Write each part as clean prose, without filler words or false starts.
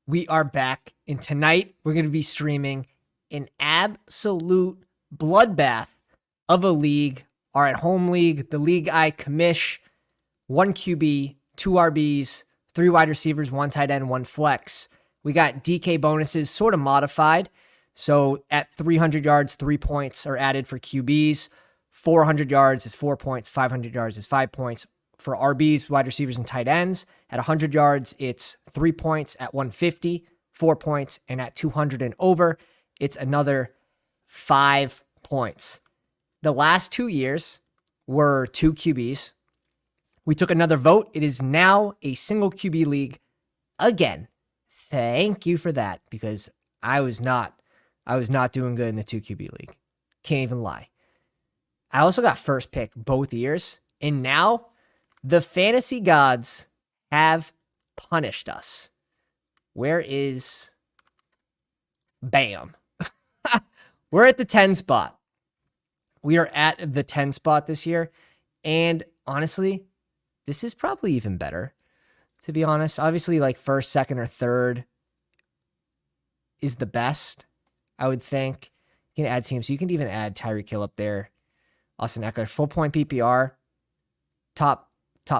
We are back, and tonight we're going to be streaming an absolute bloodbath of a league, our at-home league, the league I commish, 1 QB, 2 RBs, 3 wide receivers, 1 tight end, 1 flex. We got DK bonuses sort of modified. So at 300 yards, 3 points are added for QBs. 400 yards is 4 points. 500 yards is 5 points. For RBs, wide receivers, and tight ends, at 100 yards, it's 3 points. At 150, 4 points. And at 200 and over, it's another 5 points. The last 2 years were 2 QBs. We took another vote. It is now a single QB league again. Thank you for that, because I was not doing good in the 2 QB league. Can't even lie. I also got first pick both years, and now the fantasy gods have punished us. Where is... Bam. We're at the 10 spot. We are at the 10 spot this year. And honestly, this is probably even better, to be honest. Obviously, like first, second, or third is the best, I would think. You can add teams. So you can even add Tyreek Hill up there. Austin Eckler, full point PPR. Top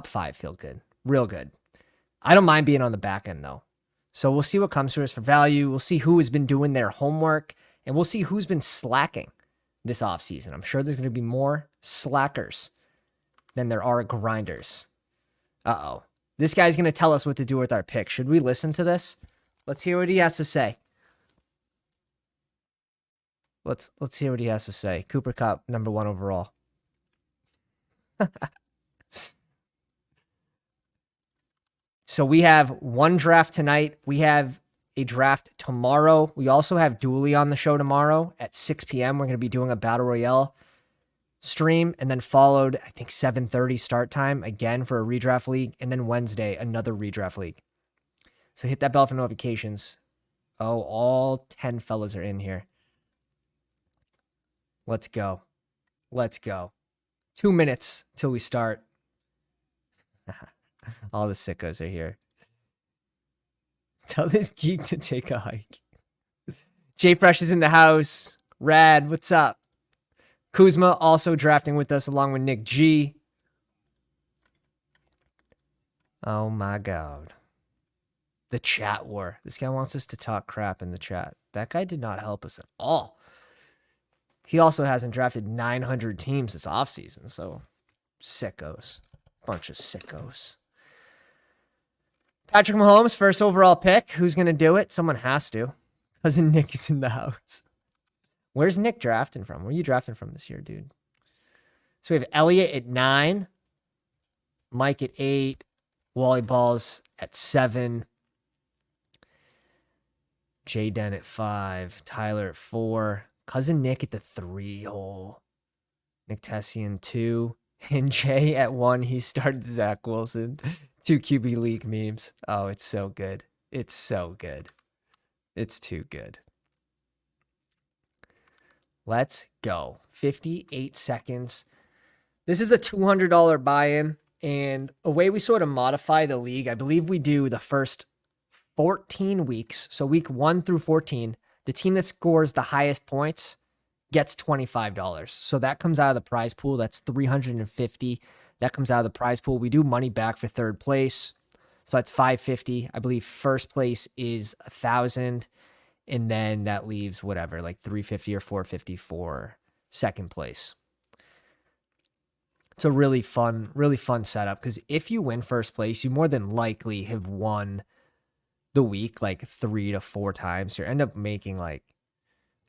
5 feel good. Real good. I don't mind being on the back end, though. So we'll see what comes to us for value. We'll see who has been doing their homework. And we'll see who's been slacking this offseason. I'm sure there's going to be more slackers than there are grinders. Uh-oh. This guy's going to tell us what to do with our pick. Should we listen to this? Let's hear what he has to say. Let's hear what he has to say. Cooper Kupp, number 1 overall. So we have 1 draft tonight. We have a draft tomorrow. We also have Dooley on the show tomorrow at 6 p.m. We're going to be doing a Battle Royale stream, and then followed, I think, 7:30 start time again for a redraft league, and then Wednesday, another redraft league. So hit that bell for notifications. Oh, all 10 fellas are in here. Let's go. Let's go. 2 minutes till we start. All the sickos are here. Tell this geek to take a hike. Jay Fresh is in the house. Rad, what's up? Kuzma also drafting with us along with Nick G. Oh my God. The chat war. This guy wants us to talk crap in the chat. That guy did not help us at all. He also hasn't drafted 900 teams this offseason, so sickos. Bunch of sickos. Patrick Mahomes, first overall pick. Who's going to do it? Someone has to. Cousin Nick is in the house. Where's Nick drafting from? Where are you drafting from this year, dude? So we have Elliott at 9. Mike at 8. Wally Balls at 7. Jaden at 5. Tyler at 4. Cousin Nick at the 3 hole. Nick Tessian 2. And Jay at 1. He started Zach Wilson. 2 QB league memes. Oh, it's so good. It's so good. It's too good. Let's go. 58 seconds. This is a $200 buy-in, and a way we sort of modify the league, I believe we do the first 14 weeks. So week 1 through 14, the team that scores the highest points gets $25. So that comes out of the prize pool. That's $350. That comes out of the prize pool. We do money back for third place. So that's $550. I believe first place is $1,000. And then that leaves whatever, like $350 or $450 for second place. It's a really fun setup, because if you win first place, you more than likely have won the week like 3 to 4 times. So you end up making like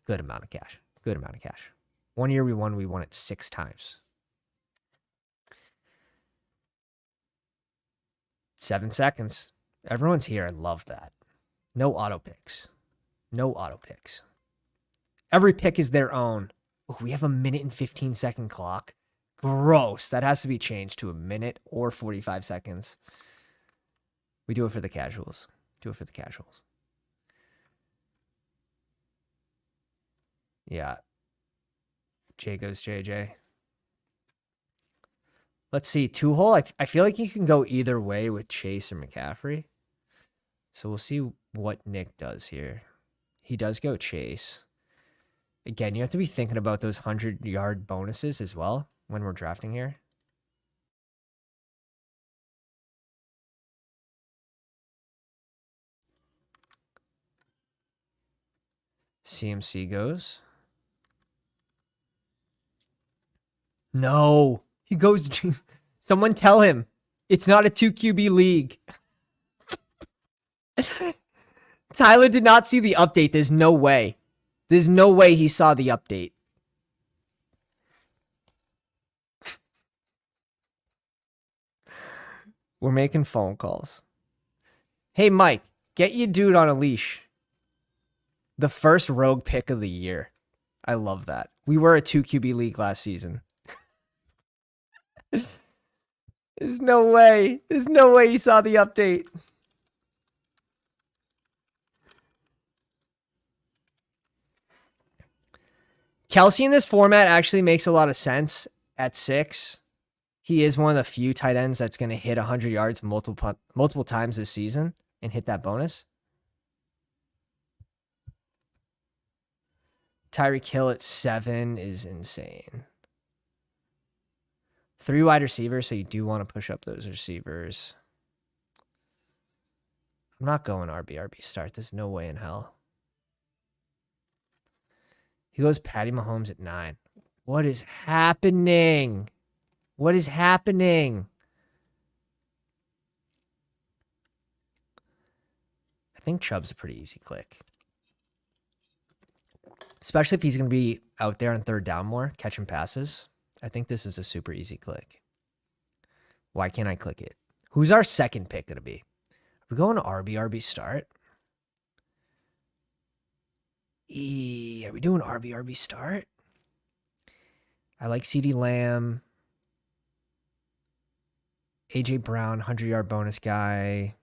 good amount of cash. Good amount of cash. 1 year we won it 6 times. 7 seconds. Everyone's here. I love that. No auto picks. No auto picks. Every pick is their own. Oh, we have a 1:15 clock. Gross. That has to be changed to a minute or 45 seconds. We do it for the casuals. Do it for the casuals. Yeah. J goes JJ. Let's see. 2 hole. I feel like you can go either way with Chase or McCaffrey. So we'll see what Nick does here. He does go chase. Again, you have to be thinking about those 100-yard bonuses as well when we're drafting here. CMC goes. No, he goes. Someone tell him it's not a 2 QB league. Tyler did not see the update. There's no way. There's no way he saw the update. We're making phone calls. Hey, Mike, get your dude on a leash. The first rogue pick of the year. I love that. We were a 2 QB league last season. There's no way. There's no way he saw the update. Kelsey in this format actually makes a lot of sense at 6. He is one of the few tight ends that's going to hit 100 yards multiple times this season and hit that bonus. Tyreek Hill at 7 is insane. 3 wide receivers, so you do want to push up those receivers. I'm not going RB start. There's no way in hell. He goes Patty Mahomes at 9. What is happening? What is happening? I think Chubb's a pretty easy click. Especially if he's going to be out there on third down more, catching passes. I think this is a super easy click. Why can't I click it? Who's our second pick going to be? Are we going to RB start? Are we doing RB start? I like CeeDee Lamb. AJ Brown, 100-yard bonus guy.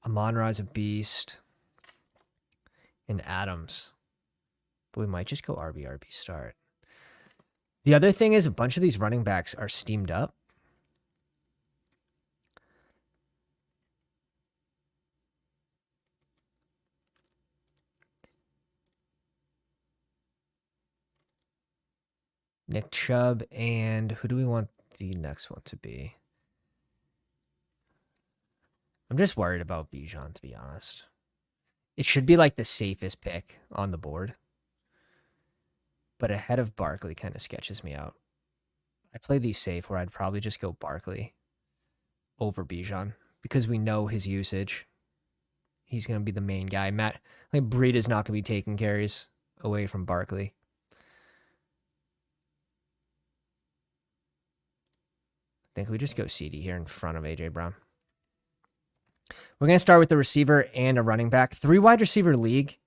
Amon-Ra's a beast. And Adams. But we might just go RB start. The other thing is a bunch of these running backs are steamed up. Nick Chubb, and who do we want the next one to be? I'm just worried about Bijan, to be honest. It should be like the safest pick on the board. But ahead of Barkley kind of sketches me out. I play these safe where I'd probably just go Barkley over Bijan because we know his usage. He's going to be the main guy. Breed is not going to be taking carries away from Barkley. I think we just go CD here in front of AJ Brown. We're going to start with the receiver and a running back. 3 wide receiver league.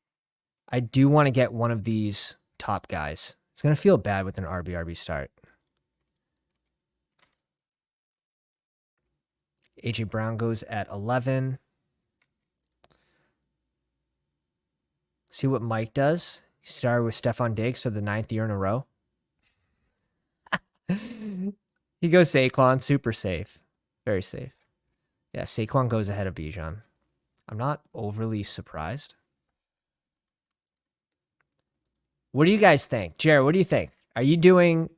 I do want to get one of these top guys. It's going to feel bad with an RB start. AJ Brown goes at 11. See what Mike does. He started with Stephon Diggs for the 9th year in a row. He goes Saquon, super safe. Very safe. Yeah, Saquon goes ahead of Bijan. I'm not overly surprised. What do you guys think? Jared, what do you think? Are you doing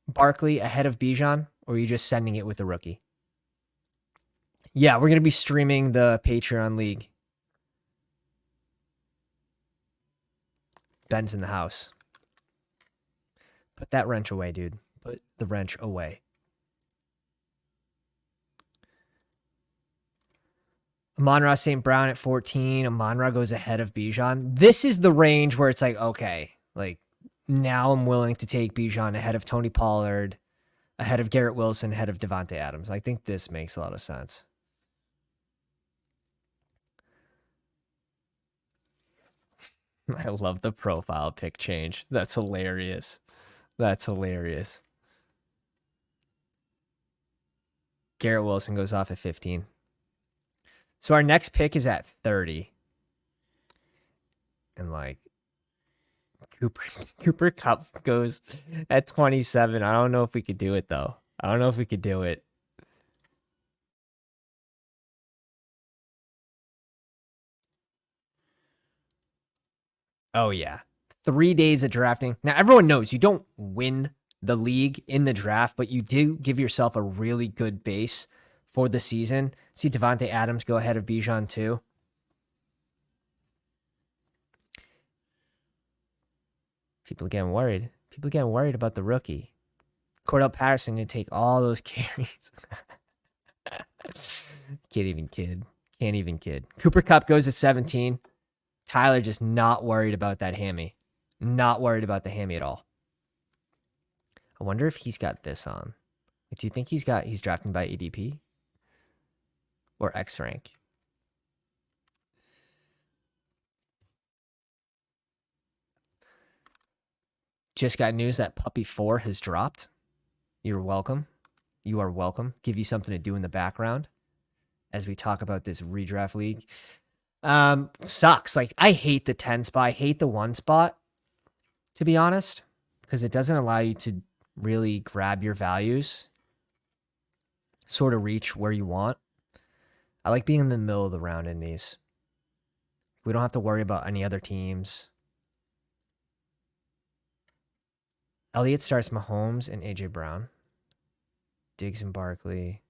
Barkley ahead of Bijan, or are you just sending it with the rookie? Yeah, we're going to be streaming the Patreon League. Ben's in the house. Put that wrench away, dude. Put the wrench away. Amon-Ra St. Brown at 14. Amon-Ra goes ahead of Bijan. This is the range where it's like, okay, like now I'm willing to take Bijan ahead of Tony Pollard, ahead of Garrett Wilson, ahead of Devontae Adams. I think this makes a lot of sense. I love the profile pic change. That's hilarious. That's hilarious. Garrett Wilson goes off at 15. So our next pick is at 30. And like Cooper Kupp goes at 27. I don't know if we could do it though. I don't know if we could do it. Oh, yeah. 3 days of drafting. Now, everyone knows you don't win the league in the draft, but you do give yourself a really good base for the season. See Devontae Adams go ahead of Bijan, too. People getting worried. People getting worried about the rookie. Cordell Patterson going to take all those carries. Can't even kid. Can't even kid. Cooper Kupp goes to 17. Tyler just not worried about that hammy. Not worried about the hammy at all. I wonder if he's got this on. Do you think he's drafting by ADP or X rank? Just got news that Puppy 4 has dropped. You're welcome. You are welcome. Give you something to do in the background as we talk about this redraft league. Sucks. Like, I hate the 10 spot. I hate the 1 spot, to be honest, because it doesn't allow you to really grab your values, sort of reach where you want. I like being in the middle of the round in these. We don't have to worry about any other teams. Elliott starts Mahomes and A.J. Brown. Diggs and Barkley.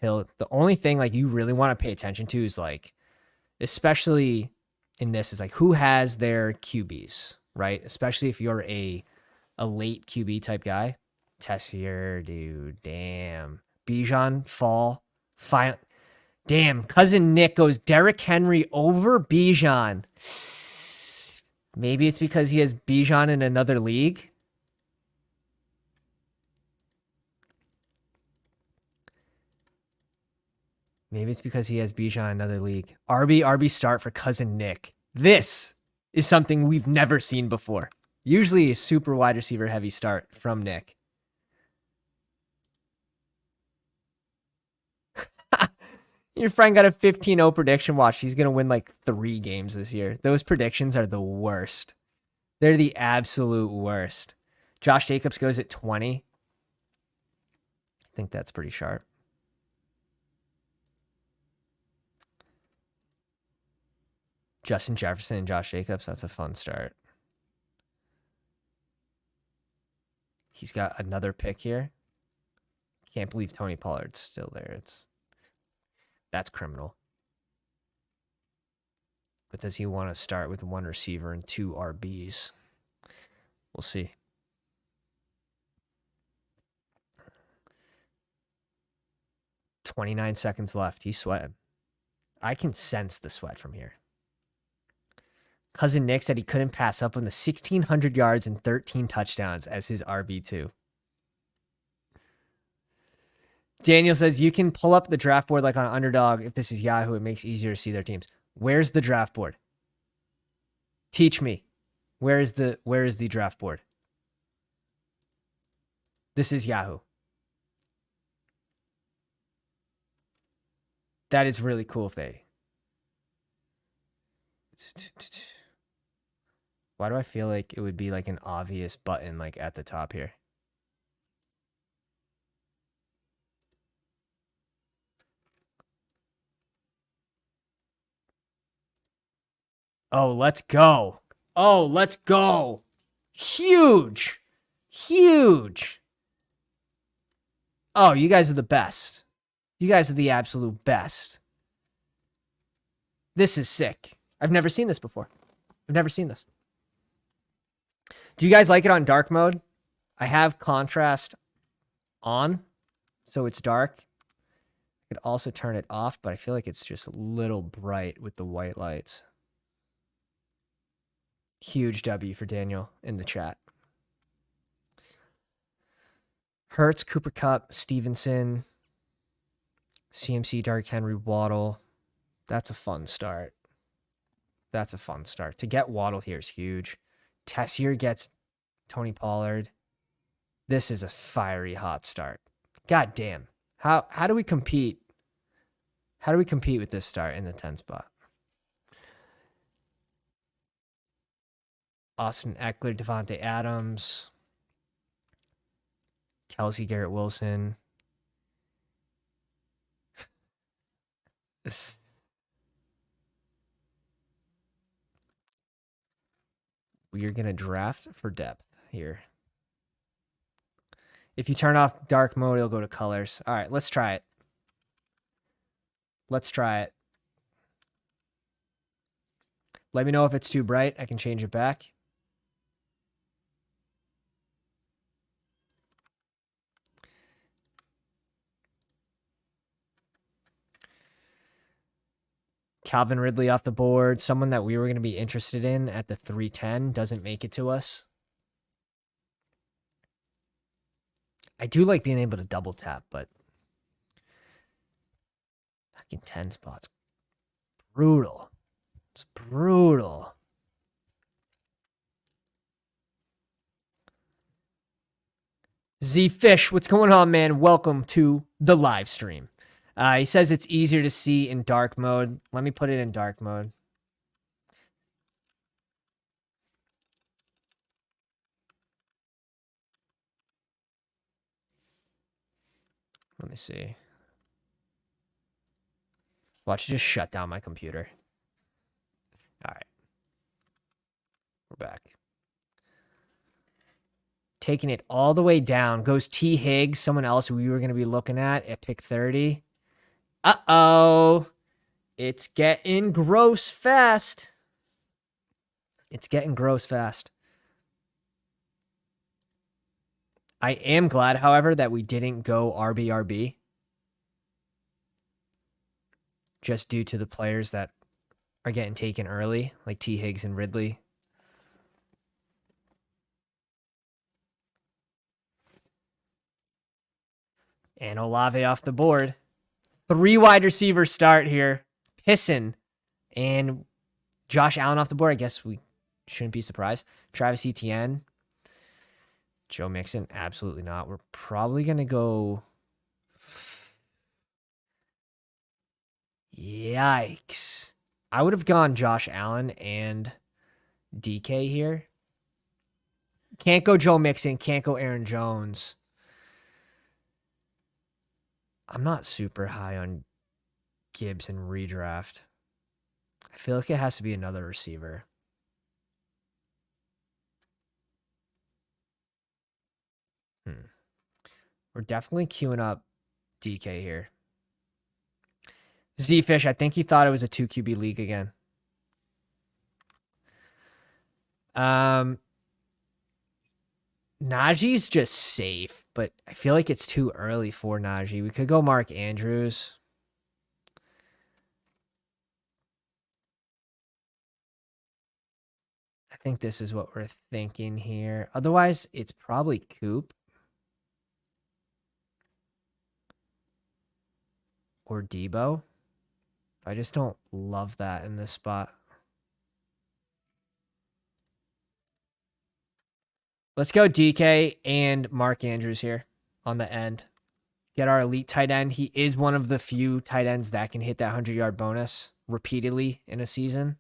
Hill. The only thing like you really want to pay attention to is like, especially in this, is like who has their QBs, right? Especially if you're a late QB type guy. Tessier, dude, damn. Bijan, fall. Final. Damn, cousin Nick goes Derrick Henry over Bijan. Maybe it's because he has Bijan in another league. Maybe it's because he has Bijan in another league. RB start for cousin Nick. This is something we've never seen before. Usually a super wide receiver heavy start from Nick. Your friend got a 15-0 prediction. Watch, he's going to win like 3 games this year. Those predictions are the worst. They're the absolute worst. Josh Jacobs goes at 20. I think that's pretty sharp. Justin Jefferson and Josh Jacobs, that's a fun start. He's got another pick here. Can't believe Tony Pollard's still there. That's criminal. But does he want to start with 1 receiver and 2 RBs? We'll see. $29 seconds left. He's sweating. I can sense the sweat from here. Cousin Nick said he couldn't pass up on the 1,600 yards and 13 touchdowns as his RB2. Daniel says you can pull up the draft board like on Underdog. If this is Yahoo, it makes it easier to see their teams. Where's the draft board? Teach me. Where is the draft board? This is Yahoo. That is really cool if they... Why do I feel like it would be like an obvious button like at the top here? Oh, let's go. Oh, let's go. Huge. Huge. Oh, you guys are the best. You guys are the absolute best. This is sick. I've never seen this before. I've never seen this. Do you guys like it on dark mode? I have contrast on, so it's dark. I could also turn it off, but I feel like it's just a little bright with the white lights. Huge W for Daniel in the chat. Hurts, Cooper Kupp, Stevenson, CMC, Dark Henry, Waddle. That's a fun start. That's a fun start. To get Waddle here is huge. Tessier gets Tony Pollard. This is a fiery hot start. God damn. How do we compete? How do we compete with this start in the 10 spot? Austin Eckler, Devontae Adams, Kelsey, Garrett Wilson. we are going to draft for depth here. If you turn off dark mode, it'll go to colors. All right, let's try it. Let's try it. Let me know if it's too bright. I can change it back. Calvin Ridley off the board. Someone that we were going to be interested in at the 310 doesn't make it to us. I do like being able to double tap, but fucking 10 spots. Brutal. It's brutal. Z Fish, what's going on, man? Welcome to the live stream. He says it's easier to see in dark mode. Let me put it in dark mode. Let me see. Watch it just shut down my computer. All right. We're back. Taking it all the way down. Goes T. Higgs, someone else we were going to be looking at pick 30. Uh-oh. It's getting gross fast. It's getting gross fast. I am glad, however, that we didn't go RBRB. Just due to the players that are getting taken early, like T. Higgs and Ridley. And Olave off the board. 3 wide receivers start here. Pisson and Josh Allen off the board. I guess we shouldn't be surprised. Travis Etienne. Joe Mixon. Absolutely not. We're probably going to go... Yikes. I would have gone Josh Allen and DK here. Can't go Joe Mixon. Can't go Aaron Jones. I'm not super high on Gibbs in redraft. I feel like it has to be another receiver. We're definitely queuing up DK here. Z-Fish, I think he thought it was a 2 QB league again. Najee's just safe, but I feel like it's too early for Najee. We could go Mark Andrews. I think this is what we're thinking here. Otherwise, it's probably Coop. Or Debo. I just don't love that in this spot. Let's go DK and Mark Andrews here on the end. Get our elite tight end. He is one of the few tight ends that can hit that 100-yard bonus repeatedly in a season.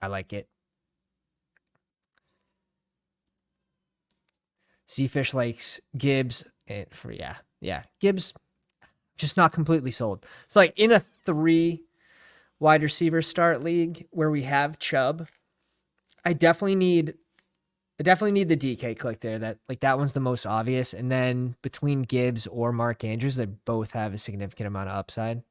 I like it. Z-Fish likes Gibbs. And for yeah. Gibbs, just not completely sold. So like in a 3 wide receiver start league where we have Chubb, I definitely need the DK click there. That one's the most obvious. And then between Gibbs or Mark Andrews, they both have a significant amount of upside.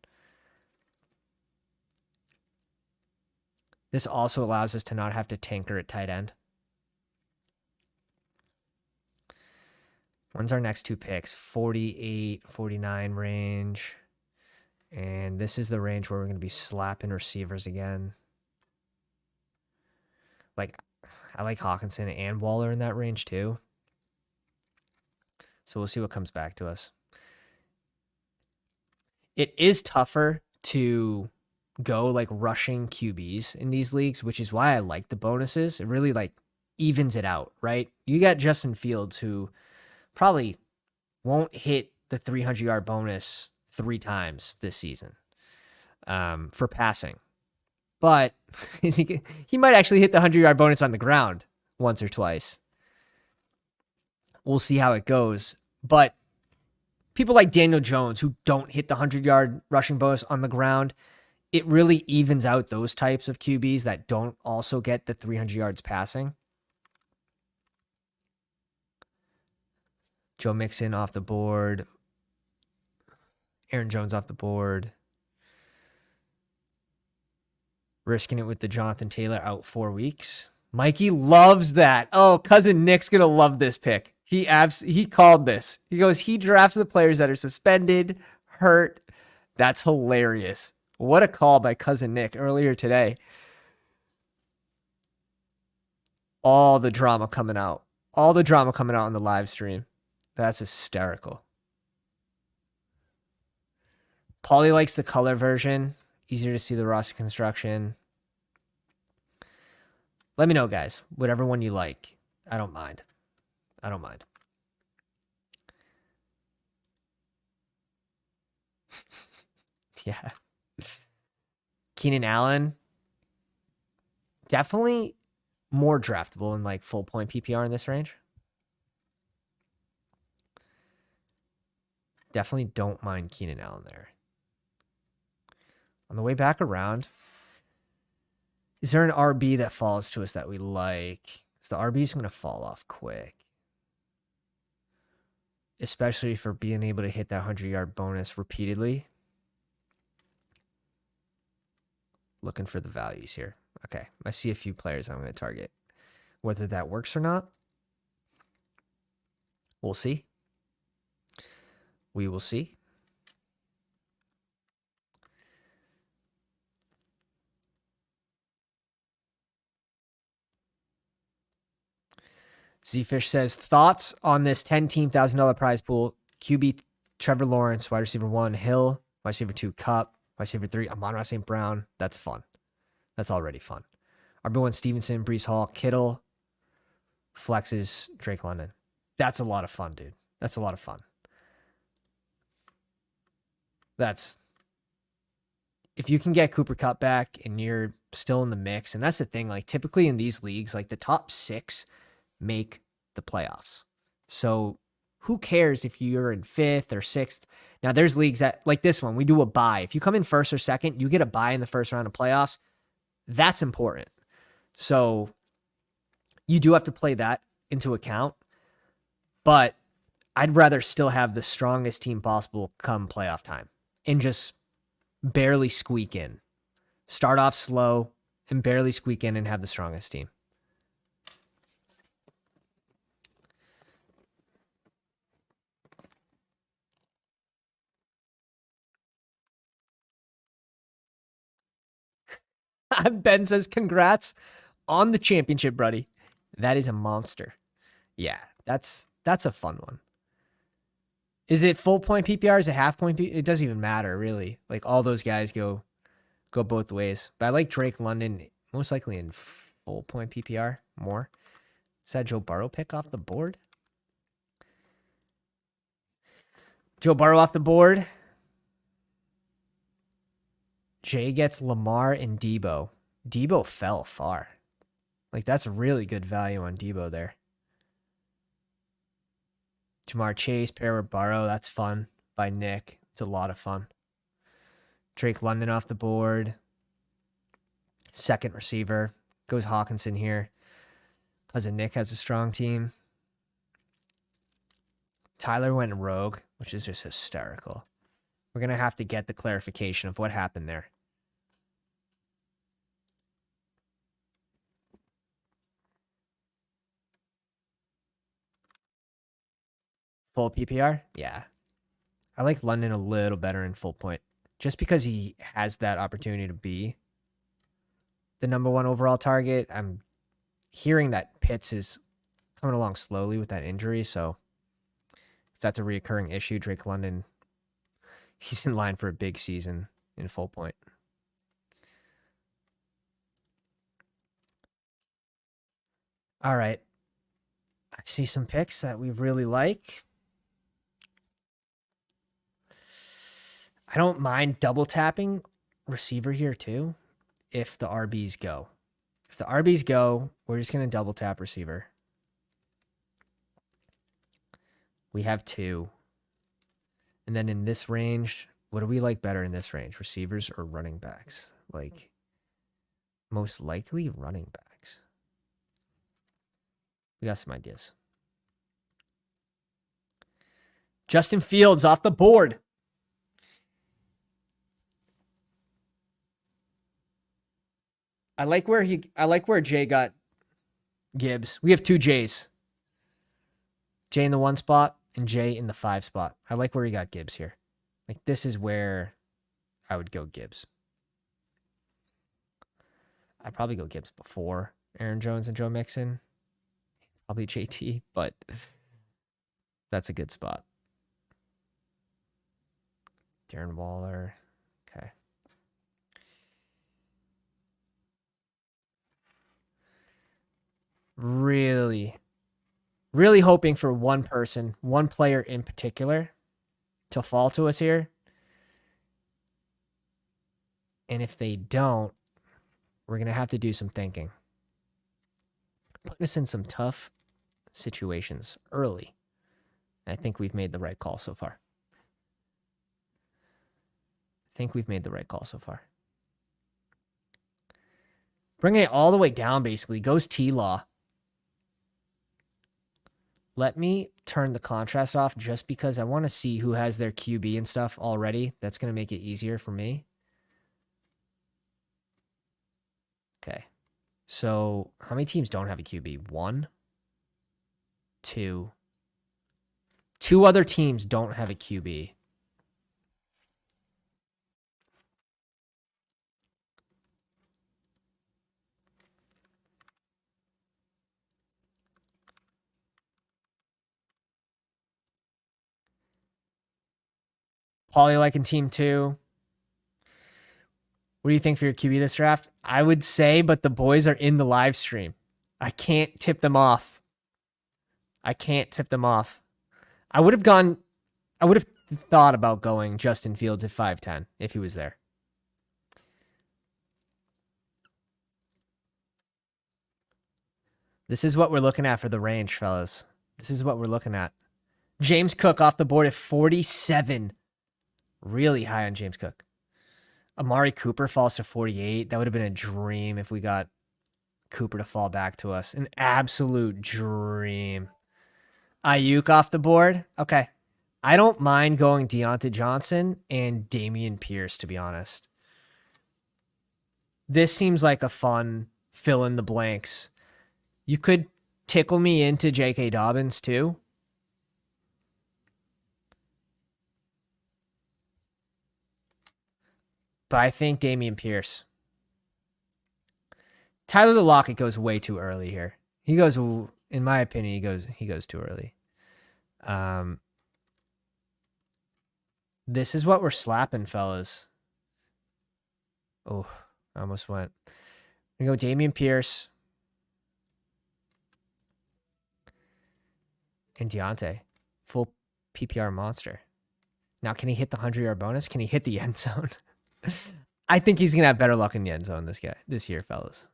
This also allows us to not have to tinker at tight end. When's our next 2 picks? 48, 49 range. And this is the range where we're going to be slapping receivers again. Like, I like Hawkinson and Waller in that range too. So we'll see what comes back to us. It is tougher to go like rushing QBs in these leagues, which is why I like the bonuses. It really like evens it out, right? You got Justin Fields who probably won't hit the 300-yard bonus 3 times this season for passing. But he might actually hit the 100-yard bonus on the ground once or twice. We'll see how it goes. But people like Daniel Jones who don't hit the 100-yard rushing bonus on the ground, it really evens out those types of QBs that don't also get the 300 yards passing. Joe Mixon off the board. Aaron Jones off the board. Risking it with the Jonathan Taylor out 4 weeks. Mikey loves that. Oh, cousin Nick's going to love this pick. He called this. He goes, he drafts the players that are suspended, hurt. That's hilarious. What a call by cousin Nick earlier today. All the drama coming out. All the drama coming out on the live stream. That's hysterical. Paulie likes the color version. Easier to see the roster construction. Let me know, guys. Whatever one you like. I don't mind. I don't mind. Yeah. Keenan Allen. Definitely more draftable in like full point PPR in this range. Definitely don't mind Keenan Allen there. On the way back around, is there an RB that falls to us that we like? Because the RB is going to fall off quick. Especially for being able to hit that 100-yard bonus repeatedly. Looking for the values here. Okay, I see a few players I'm going to target. Whether that works or not, we'll see. We will see. Z-Fish says, thoughts on this $10,000 prize pool? QB Trevor Lawrence, wide receiver 1, Hill, wide receiver 2, Cup, wide receiver 3, Amon-Ra St. Brown. That's fun. That's already fun. RB1 Stevenson, Breece Hall, Kittle, flexes, Drake London. That's a lot of fun, dude. That's a lot of fun. If you can get Cooper Kupp back and you're still in the mix, and that's the thing, like typically in these leagues, like the top 6 make the playoffs. So who cares if you're in 5th or 6th? Now there's leagues that, like this one, we do a bye. If you come in 1st or 2nd, you get a bye in the first round of playoffs. That's important. So you do have to play that into account. But I'd rather still have the strongest team possible come playoff time and just barely squeak in. Start off slow and barely squeak in and have the strongest team. Ben says, congrats on the championship, buddy. That is a monster. Yeah, that's a fun one. Is it full point PPR? Is it half point PPR? It doesn't even matter, really. Like, all those guys go both ways. But I like Drake London most likely in full point PPR more. Is that Joe Burrow pick off the board? Joe Burrow off the board. Jay gets Lamar and Debo. Debo fell far. Like, that's really good value on Debo there. Jamar Chase, pair with Burrow. That's fun by Nick. It's a lot of fun. Drake London off the board. Second receiver. Goes Hawkinson here. Cousin Nick has a strong team. Tyler went rogue, which is just hysterical. We're going to have to get the clarification of what happened there. Full PPR? Yeah. I like London a little better in full point. Just because he has that opportunity to be the #1 overall target. I'm hearing that Pitts is coming along slowly with that injury. So if that's a reoccurring issue, Drake London, he's in line for a big season in full point. All right. I see some picks that we really like. I don't mind double tapping receiver here too if the RBs go. If the RBs go, we're just going to double tap receiver. We have 2. And then in this range, What do we like better in this range? Receivers or running backs? Like, most likely running backs. We got some ideas. Justin Fields off the board. I like where Jay got Gibbs. We have 2 Jays. Jay in the 1 spot and Jay in the 5 spot. I like where he got Gibbs here. Like, this is where I would go Gibbs. I'd probably go Gibbs before Aaron Jones and Joe Mixon. Probably JT, but that's a good spot. Darren Waller. Okay. Really hoping for one person, one player in particular to fall to us here. And if they don't, we're going to have to do some thinking. Putting us in some tough situations early. I think we've made the right call so far. Bringing it all the way down, basically. Goes T-Law. Let me turn the contrast off just because I want to see who has their QB and stuff already. That's going to make it easier for me. Okay. So how many teams don't have a QB? 1, 2. 2 other teams don't have a QB. Paulie liking team 2. What do you think for your QB this draft? I would say, but the boys are in the live stream. I can't tip them off. I would have thought about going Justin Fields at 5'10" if he was there. This is what we're looking at for the range, fellas. This is what we're looking at. James Cook off the board at 47. Really high on James Cook. Amari Cooper falls to 48. That would have been a dream if we got Cooper to fall back to us. An absolute dream. Ayuk off the board. Okay. I don't mind going Deontay Johnson and Damian Pierce, to be honest. This seems like a fun fill in the blanks. You could tickle me into J.K. Dobbins, too. But I think Damian Pierce. Tyler the Lockett goes way too early here. He goes, in my opinion, he goes too early. This is what we're slapping, fellas. Oh, I almost went. We go Damian Pierce and Deontay. Full PPR monster. Now, can he hit the 100-yard bonus? Can he hit the end zone? I think he's going to have better luck in the end zone this year, fellas.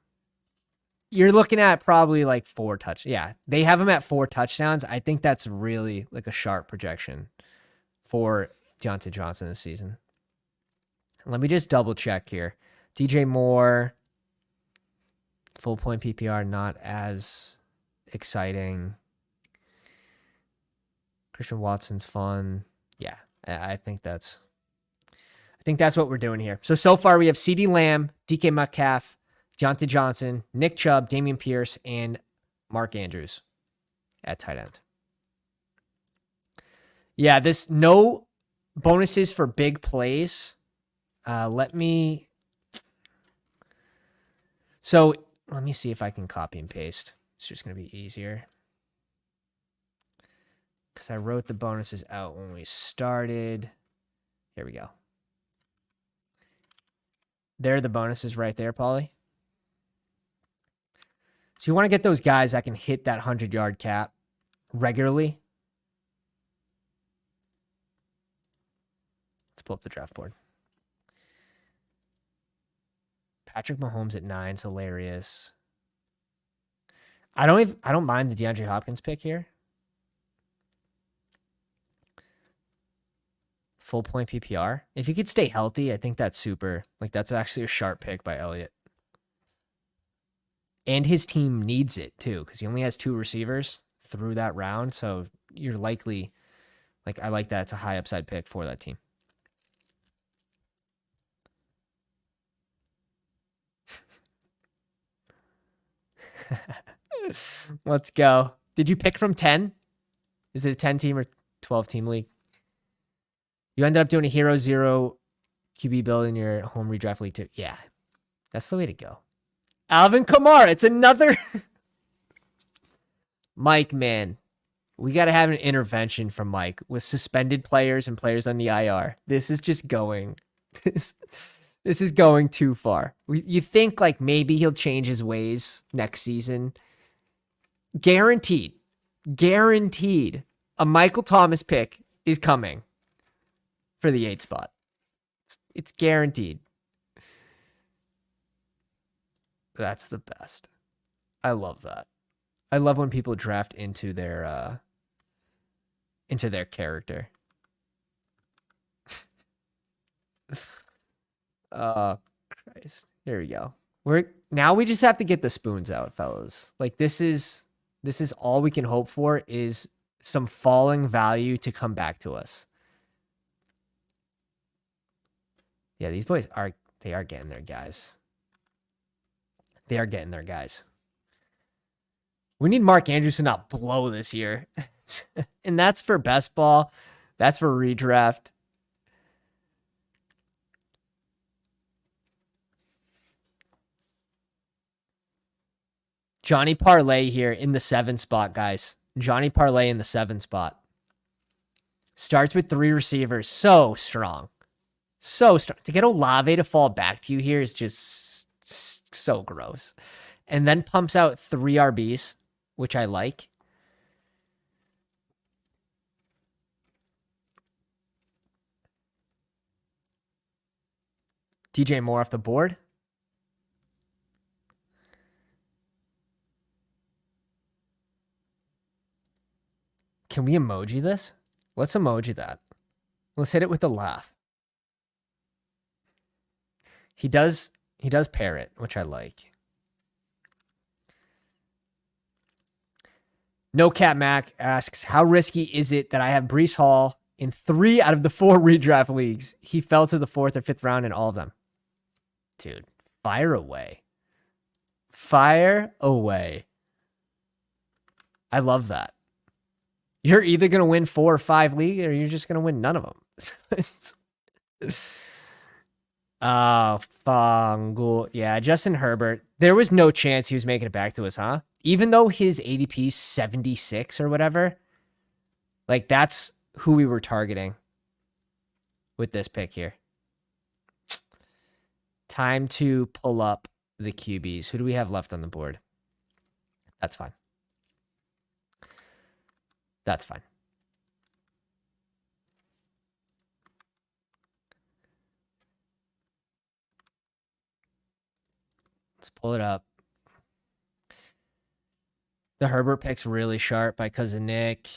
You're looking at probably like 4 touchdowns. Yeah, they have him at 4 touchdowns. I think that's really like a sharp projection for Deontay Johnson this season. Let me just double check here. DJ Moore, full point PPR, not as exciting. Christian Watson's fun. Yeah, I think that's what we're doing here. So far we have CeeDee Lamb, DK Metcalf, Deontay Johnson, Nick Chubb, Damian Pierce, and Mark Andrews at tight end. Yeah, this no bonuses for big plays. Let me see if I can copy and paste. It's just going to be easier. Because I wrote the bonuses out when we started. Here we go. There are the bonuses right there, Paulie. So you want to get those guys that can hit that 100-yard cap regularly. Let's pull up the draft board. Patrick Mahomes at 9 is hilarious. I don't mind the DeAndre Hopkins pick here. Full point PPR. If he could stay healthy, I think that's super. Like, that's actually a sharp pick by Elliott. And his team needs it, too, because he only has 2 receivers through that round. So you're likely, like, I like that. It's a high upside pick for that team. Let's go. Did you pick from 10? Is it a 10 team or 12 team league? You ended up doing a hero 0 QB build in your home redraft league too. Yeah, that's the way to go. Alvin Kamara. It's another. Mike, man, we got to have an intervention from Mike with suspended players and players on the IR. This is just going. This is going too far. You think like maybe he'll change his ways next season. Guaranteed. Guaranteed. A Michael Thomas pick is coming for the 8 spot. It's guaranteed. That's the best. I love that. I love when people draft into their character. Oh, Christ. Here we go. Now we just have to get the spoons out, fellas. Like this is all we can hope for is some falling value to come back to us. Yeah, these boys are getting their guys. They are getting their guys. We need Mark Andrews to not blow this year. And that's for best ball. That's for redraft. Johnny Parlay here in the 7 spot, guys. Johnny Parlay in the 7 spot. Starts with 3 receivers. So strong. So strong. To get Olave to fall back to you here is just so gross. And then pumps out 3 RBs, which I like. DJ Moore off the board. Can we emoji this? Let's emoji that. Let's hit it with a laugh. He does pair it, which I like. No Cat Mac asks, how risky is it that I have Breece Hall in 3 out of the 4 redraft leagues? He fell to the 4th or 5th round in all of them. Dude, fire away. Fire away. I love that. You're either going to win 4 or 5 leagues or you're just going to win none of them. Fungal. Yeah, Justin Herbert. There was no chance he was making it back to us, huh? Even though his ADP is 76 or whatever. Like, that's who we were targeting with this pick here. Time to pull up the QBs. Who do we have left on the board? That's fine. That's fine. Let's pull it up. The Herbert pick's really sharp by Cousin Nick.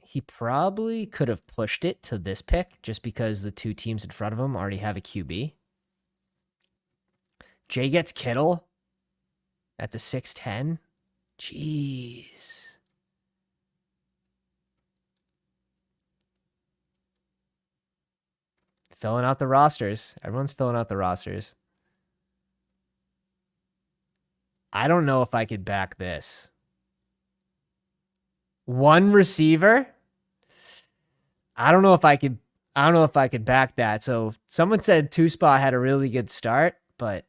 He probably could have pushed it to this pick just because the 2 teams in front of him already have a QB. Jay gets Kittle at the 6'10". Jeez. Filling out the rosters. Everyone's filling out the rosters. I don't know if I could back this. 1 receiver? I don't know if I could back that. So someone said 2 spot had a really good start, but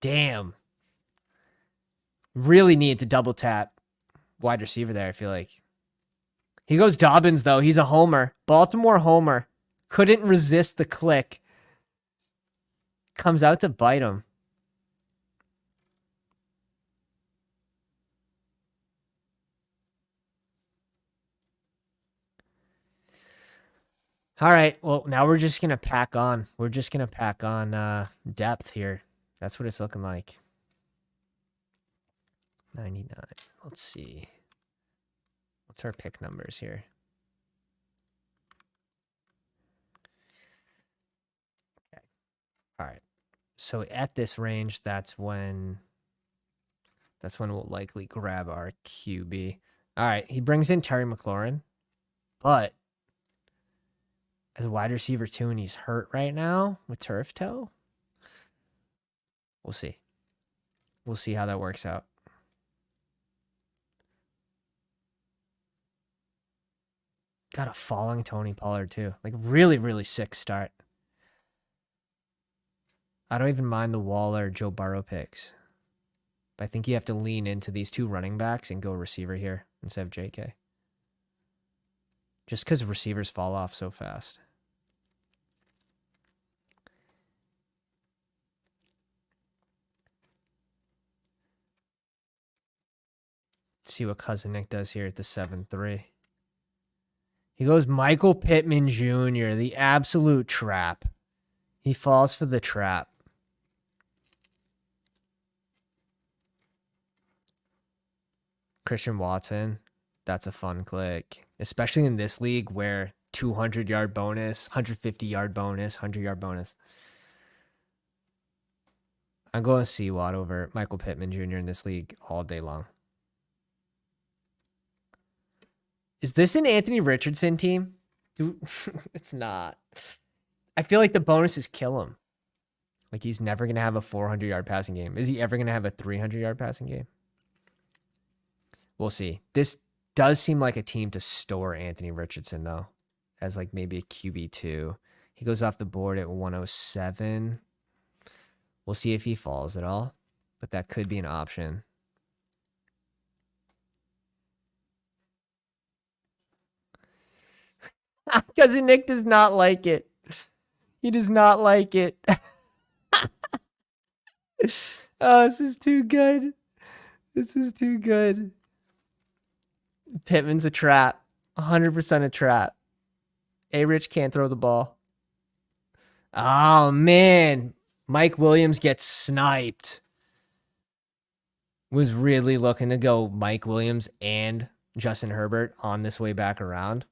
damn. Really need to double tap wide receiver there, I feel like. He goes Dobbins, though. He's a homer. Baltimore homer. Couldn't resist the click. Comes out to bite him. All right. Well, now we're just going to pack on. We're just going to pack on depth here. That's what it's looking like. 99. Let's see. What's our pick numbers here? So at this range, that's when we'll likely grab our QB. All right, he brings in Terry McLaurin, but as a wide receiver too, and he's hurt right now with turf toe. We'll see. We'll see how that works out. Got a falling Tony Pollard too. Like really, really sick start. I don't even mind the Waller Joe Burrow picks. But I think you have to lean into these two running backs and go receiver here instead of JK. Just because receivers fall off so fast. Let's see what Cousin Nick does here at the 7-3. He goes Michael Pittman Jr., the absolute trap. He falls for the trap. Christian Watson, that's a fun click, especially in this league where 200-yard bonus, 150-yard bonus, 100-yard bonus. I'm going C-Watt over Michael Pittman Jr. in this league all day long. Is this an Anthony Richardson team? Dude, it's not. I feel like the bonuses kill him. Like he's never going to have a 400-yard passing game. Is he ever going to have a 300-yard passing game? We'll see. This does seem like a team to store Anthony Richardson, though, as like maybe a QB2. He goes off the board at 107. We'll see if he falls at all, but that could be an option. Cousin Nick does not like it. He does not like it. Oh, this is too good. This is too good. Pittman's a trap. 100% a trap. A-Rich can't throw the ball. Oh, man. Mike Williams gets sniped. Was really looking to go Mike Williams and Justin Herbert on this way back around.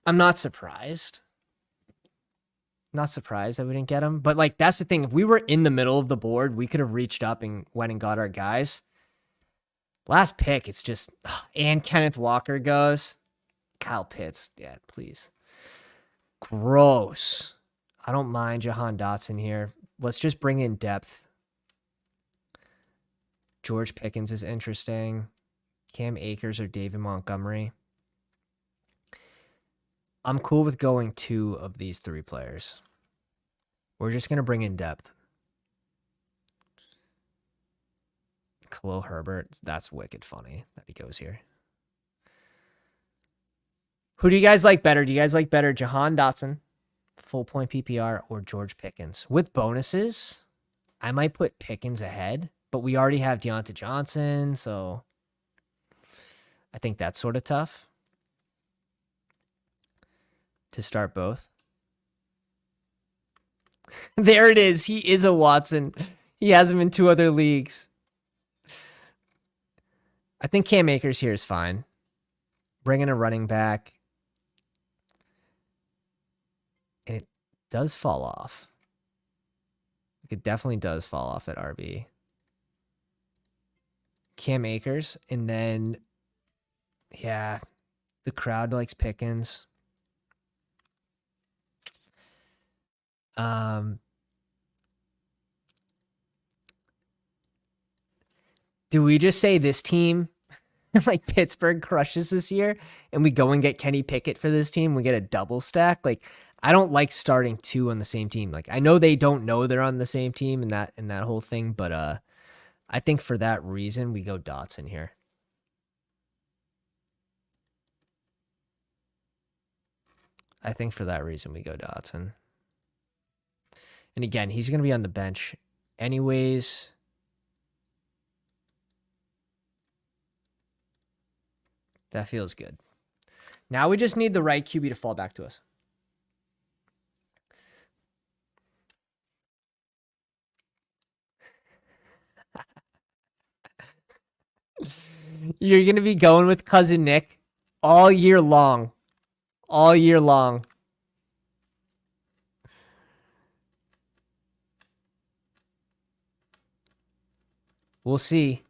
I'm not surprised. Not surprised that we didn't get him. But, like, that's the thing. If we were in the middle of the board, we could have reached up and went and got our guys. Last pick, it's just... And Kenneth Walker goes. Kyle Pitts. Yeah, please. Gross. I don't mind Jahan Dotson here. Let's just bring in depth. George Pickens is interesting. Cam Akers or David Montgomery. I'm cool with going 2 of these 3 players. We're just going to bring in depth. Khalil Herbert, that's wicked funny that he goes here. Who do you guys like better? Do you guys like better Jahan Dotson, full point PPR, or George Pickens? With bonuses, I might put Pickens ahead, but we already have Deontay Johnson, so I think that's sort of tough to start both. There it is. He is a Watson. He has him in 2 other leagues. I think Cam Akers here is fine. Bring in a running back. And it does fall off. It definitely does fall off at RB. Cam Akers. And then, yeah, the crowd likes Pickens. Do we just say this team, like Pittsburgh crushes this year, and we go and get Kenny Pickett for this team? We get a double stack. Like, I don't like starting 2 on the same team. Like, I know they don't know they're on the same team and that whole thing, but I think for that reason we go Dotson here. I think for that reason we go Dotson. And again, he's going to be on the bench anyways. That feels good. Now we just need the right QB to fall back to us. You're going to be going with Cousin Nick all year long. All year long. We'll see.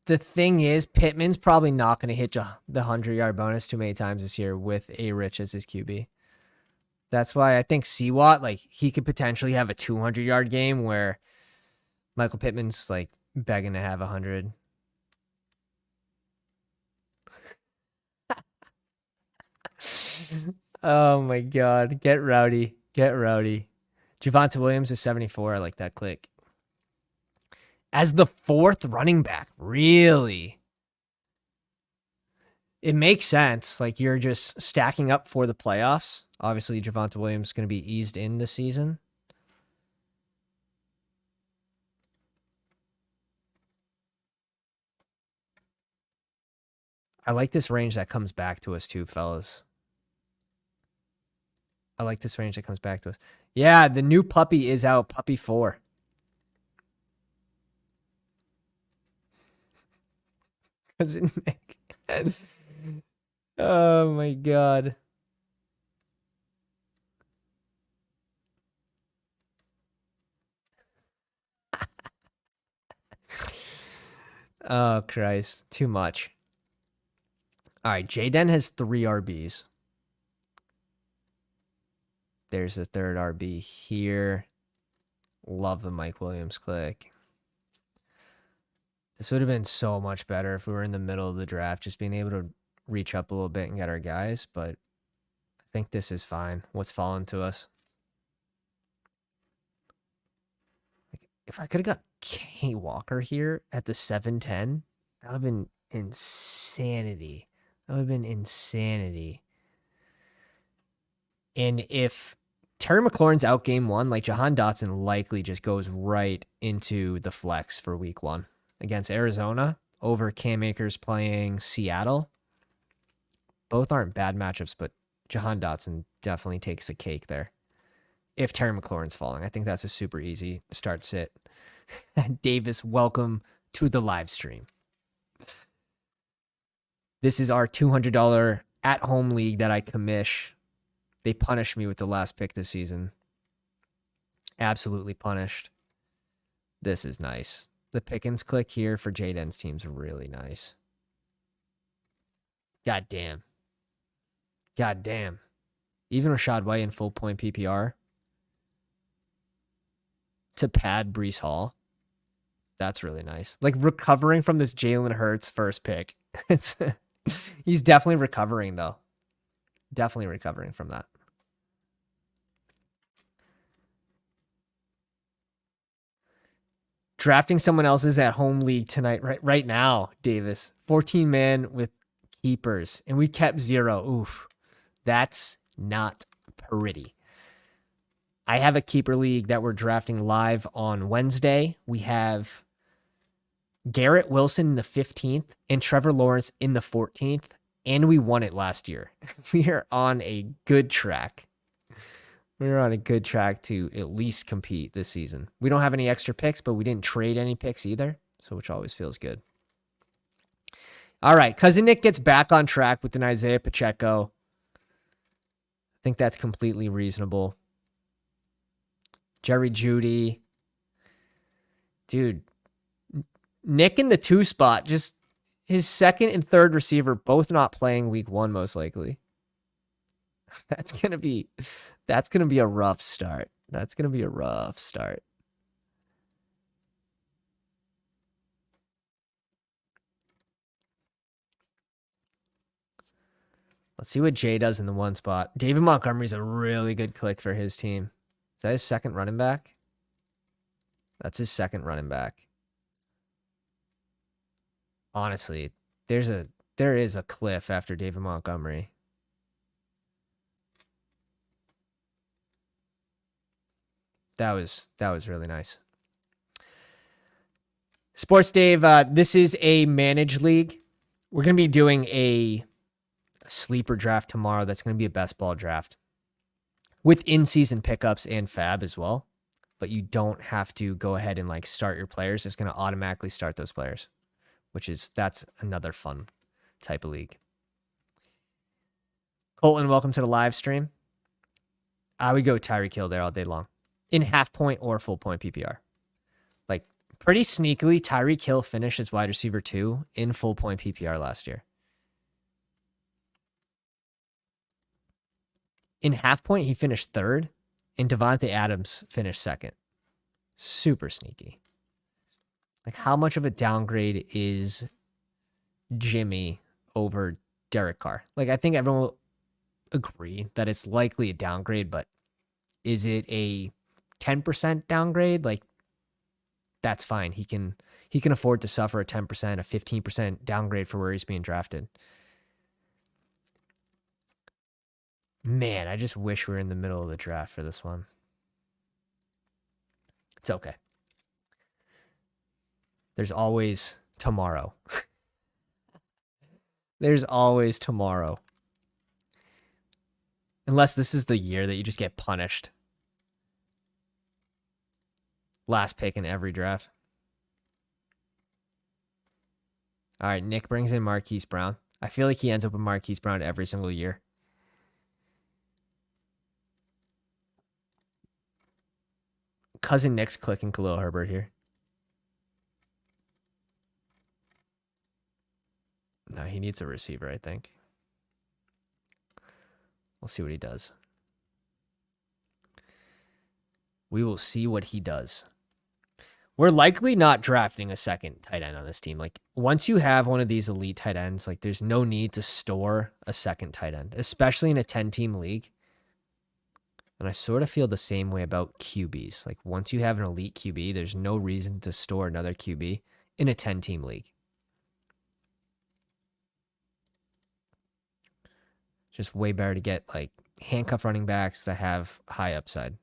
The thing is, Pittman's probably not going to hit the 100-yard bonus too many times this year with A. Rich as his QB. That's why I think Seawat, like, he could potentially have a 200-yard game where Michael Pittman's, like, begging to have 100. Oh, my God. Get rowdy. Get rowdy. Javonte Williams is 74. I like that click. As the 4th running back, really? It makes sense. Like, you're just stacking up for the playoffs. Obviously, Javonte Williams is going to be eased in this season. I like this range that comes back to us too, fellas. I like this range that comes back to us. Yeah, the new puppy is out, puppy 4. Cousin Nick. Oh my God. Oh Christ, too much. All right, Jaden has 3 RBs. There's the 3rd RB here. Love the Mike Williams click. This would have been so much better if we were in the middle of the draft, just being able to reach up a little bit and get our guys, but I think this is fine. What's fallen to us? Like, if I could have got K Walker here at the 710, that would have been insanity. That would have been insanity. And if Terry McLaurin's out game 1, like, Jahan Dotson likely just goes right into the flex for week 1 against Arizona over Cam Akers playing Seattle. Both aren't bad matchups, but Jahan Dotson definitely takes the cake there. If Terry McLaurin's falling, I think that's a super easy start sit. Davis, welcome to the live stream. This is our $200 at-home league that I commish. They punished me with the last pick this season. Absolutely punished. This is nice. The Pickens click here for Jaden's team's really nice. God damn. God damn. Even Rashad White in full point PPR to pad Breece Hall. That's really nice. Like, recovering from this Jalen Hurts first pick. He's definitely recovering, though. Definitely recovering from that. Drafting someone else's at home league tonight, right now, Davis. 14-man with keepers, and we kept 0. Oof. That's not pretty. I have a keeper league that we're drafting live on Wednesday. We have Garrett Wilson in the 15th and Trevor Lawrence in the 14th, and we won it last year. We are on a good track. We're on a good track to at least compete this season. We don't have any extra picks, but we didn't trade any picks either, so which always feels good. All right, Cousin Nick gets back on track with an Isaiah Pacheco. I think that's completely reasonable. Jerry Jeudy. Dude, Nick in the 2 spot, just his 2nd and 3rd receiver both not playing week 1 most likely. That's going to be a rough start. That's going to be a rough start. Let's see what Jay does in the 1 spot. David Montgomery's a really good click for his team. Is that his 2nd running back? That's his 2nd running back. Honestly, there is a cliff after David Montgomery. That was really nice. Sports Dave, this is a managed league. We're going to be doing a sleeper draft tomorrow. That's going to be a best ball draft with in-season pickups and fab as well. But you don't have to go ahead and like start your players. It's going to automatically start those players, that's another fun type of league. Colton, welcome to the live stream. I would go Tyreek Hill there all day long in half point or full point PPR. Like Pretty sneakily, Tyreek Hill finished as wide receiver 2 in full point PPR last year. In half point, he finished 3rd, and Devontae Adams finished 2nd. Super sneaky. Like, how much of a downgrade is Jimmy over Derek Carr? Like, I think everyone will agree that it's likely a downgrade, but is it a 10% downgrade? Like, that's fine. He can afford to suffer a 10%, a 15% downgrade for where he's being drafted. Man, I just wish we were in the middle of the draft for this one. It's okay. There's always tomorrow. There's always tomorrow. Unless this is the year that you just get punished. Last pick in every draft. All right, Nick brings in Marquise Brown. I feel like he ends up with Marquise Brown every single year. Cousin Nick's clicking Khalil Herbert here. No, he needs a receiver, I think. We'll see what he does. We will see what he does. We're likely not drafting a second tight end on this team. Like, once you have one of these elite tight ends, like, there's no need to store a second tight end, especially in a 10-team league. And I sort of feel the same way about QBs. Like, once you have an elite QB, there's no reason to store another QB in a 10-team league. Just way better to get, like, handcuff running backs that have high upside.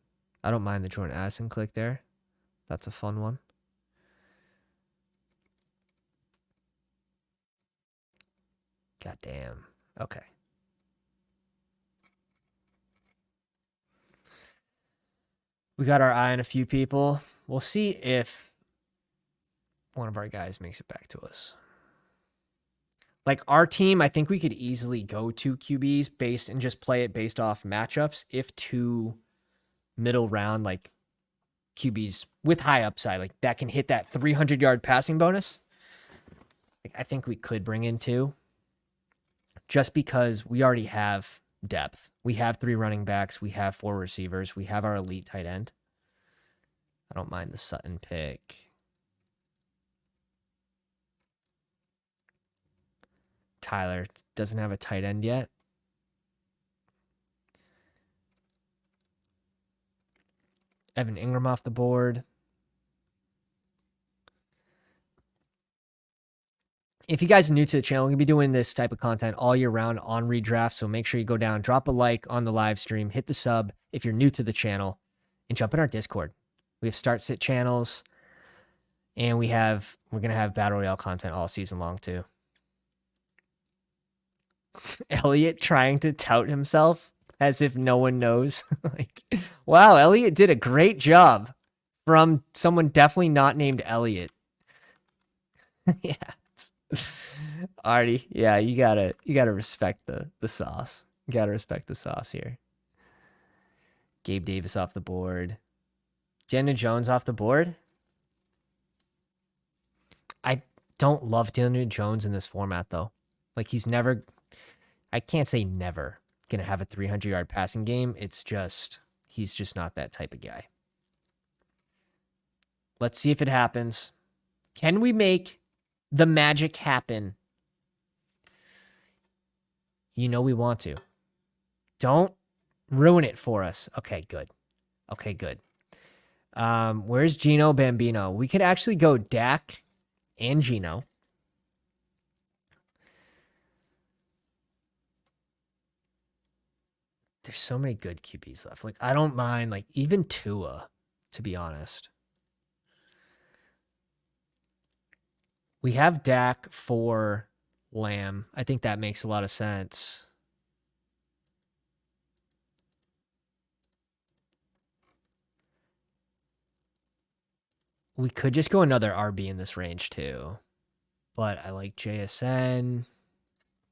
I don't mind the Jordan Addison click there. That's a fun one. God damn. Okay. We got our eye on a few people. We'll see if one of our guys makes it back to us. Like, our team, I think we could easily go 2 QBs based and just play it based off matchups. If 2 middle round, like, QBs with high upside, like, that can hit that 300-yard passing bonus, like, I think we could bring in 2. Just because we already have depth. We have 3 running backs. We have 4 receivers. We have our elite tight end. I don't mind the Sutton pick. Tyler doesn't have a tight end yet. Evan Ingram off the board. If you guys are new to the channel, we're going to be doing this type of content all year round on redraft. So make sure you go down, drop a like on the live stream, hit the sub if you're new to the channel, and jump in our Discord. We have start sit channels, and we're going to have Battle Royale content all season long too. Elliot trying to tout himself as if no one knows. Like, wow, Elliot did a great job from someone definitely not named Elliot. Yeah. Artie, yeah, you gotta respect the sauce. You gotta respect the sauce here. Gabe Davis off the board. Daniel Jones off the board. I don't love Daniel Jones in this format though. Like, he's never, I can't say never gonna have a 300-yard passing game. It's just, he's just not that type of guy. Let's see if it happens. Can we make the magic happen? You know we want to. Don't ruin it for us. Okay, good. Okay, good. Where's Gino Bambino? We could actually go Dak and Gino. There's so many good QBs left. Like, I don't mind, like, even Tua, to be honest. We have Dak for Lamb. I think that makes a lot of sense. We could just go another RB in this range too. But I like JSN.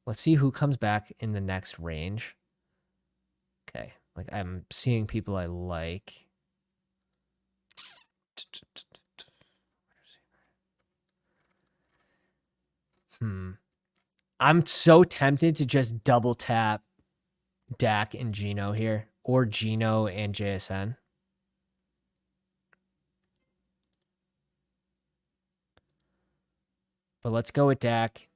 Let's see who comes back in the next range. Okay. Like, I'm seeing people I like. I'm so tempted to just double tap Dak and Geno here, or Geno and JSN. But let's go with Dak.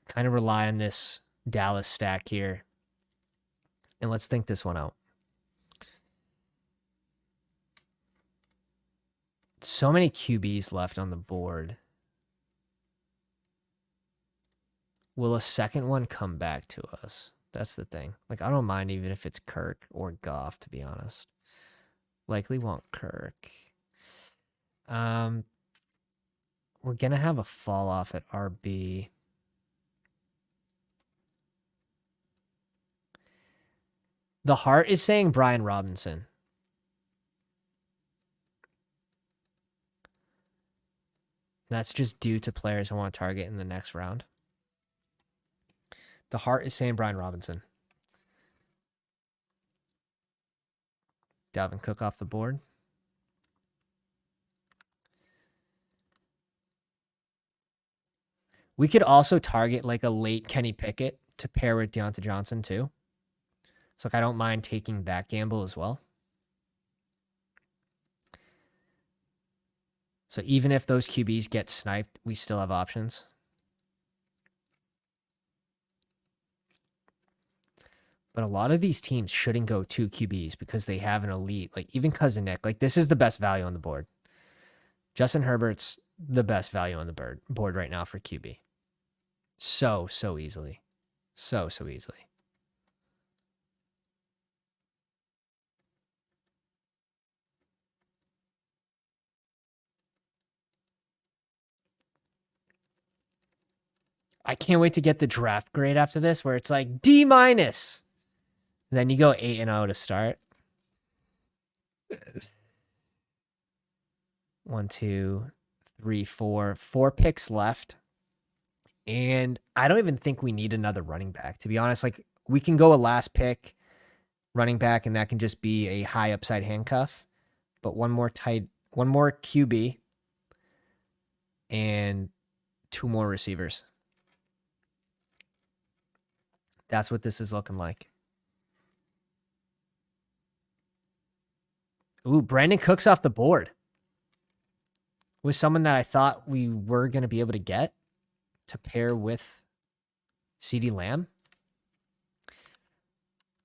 Kind of rely on this Dallas stack here. And let's think this one out. So many QBs left on the board. Will a second one come back to us? That's the thing. Like, I don't mind even if it's Kirk or Goff, to be honest. Likely want Kirk. We're going to have a fall off at RB. The heart is saying Brian Robinson. That's just due to players I want to target in the next round. The heart is saying Brian Robinson. Dalvin Cook off the board. We could also target like a late Kenny Pickett to pair with Deontay Johnson too. So like, I don't mind taking that gamble as well. So even if those QBs get sniped, we still have options. But a lot of these teams shouldn't go 2 QBs because they have an elite, like even Cousin Nick. Like, this is the best value on the board. Justin Herbert's the best value on the board right now for QB. So easily. So easily. I can't wait to get the draft grade after this where it's like D-. And then you go 8-0 to start. 1, 2, 3, 4. 4 picks left. And I don't even think we need another running back, to be honest. Like, we can go a last pick running back, and that can just be a high upside handcuff. But one more QB and 2 more receivers. That's what this is looking like. Ooh, Brandon Cooks off the board. Was someone that I thought we were going to be able to get to pair with CeeDee Lamb.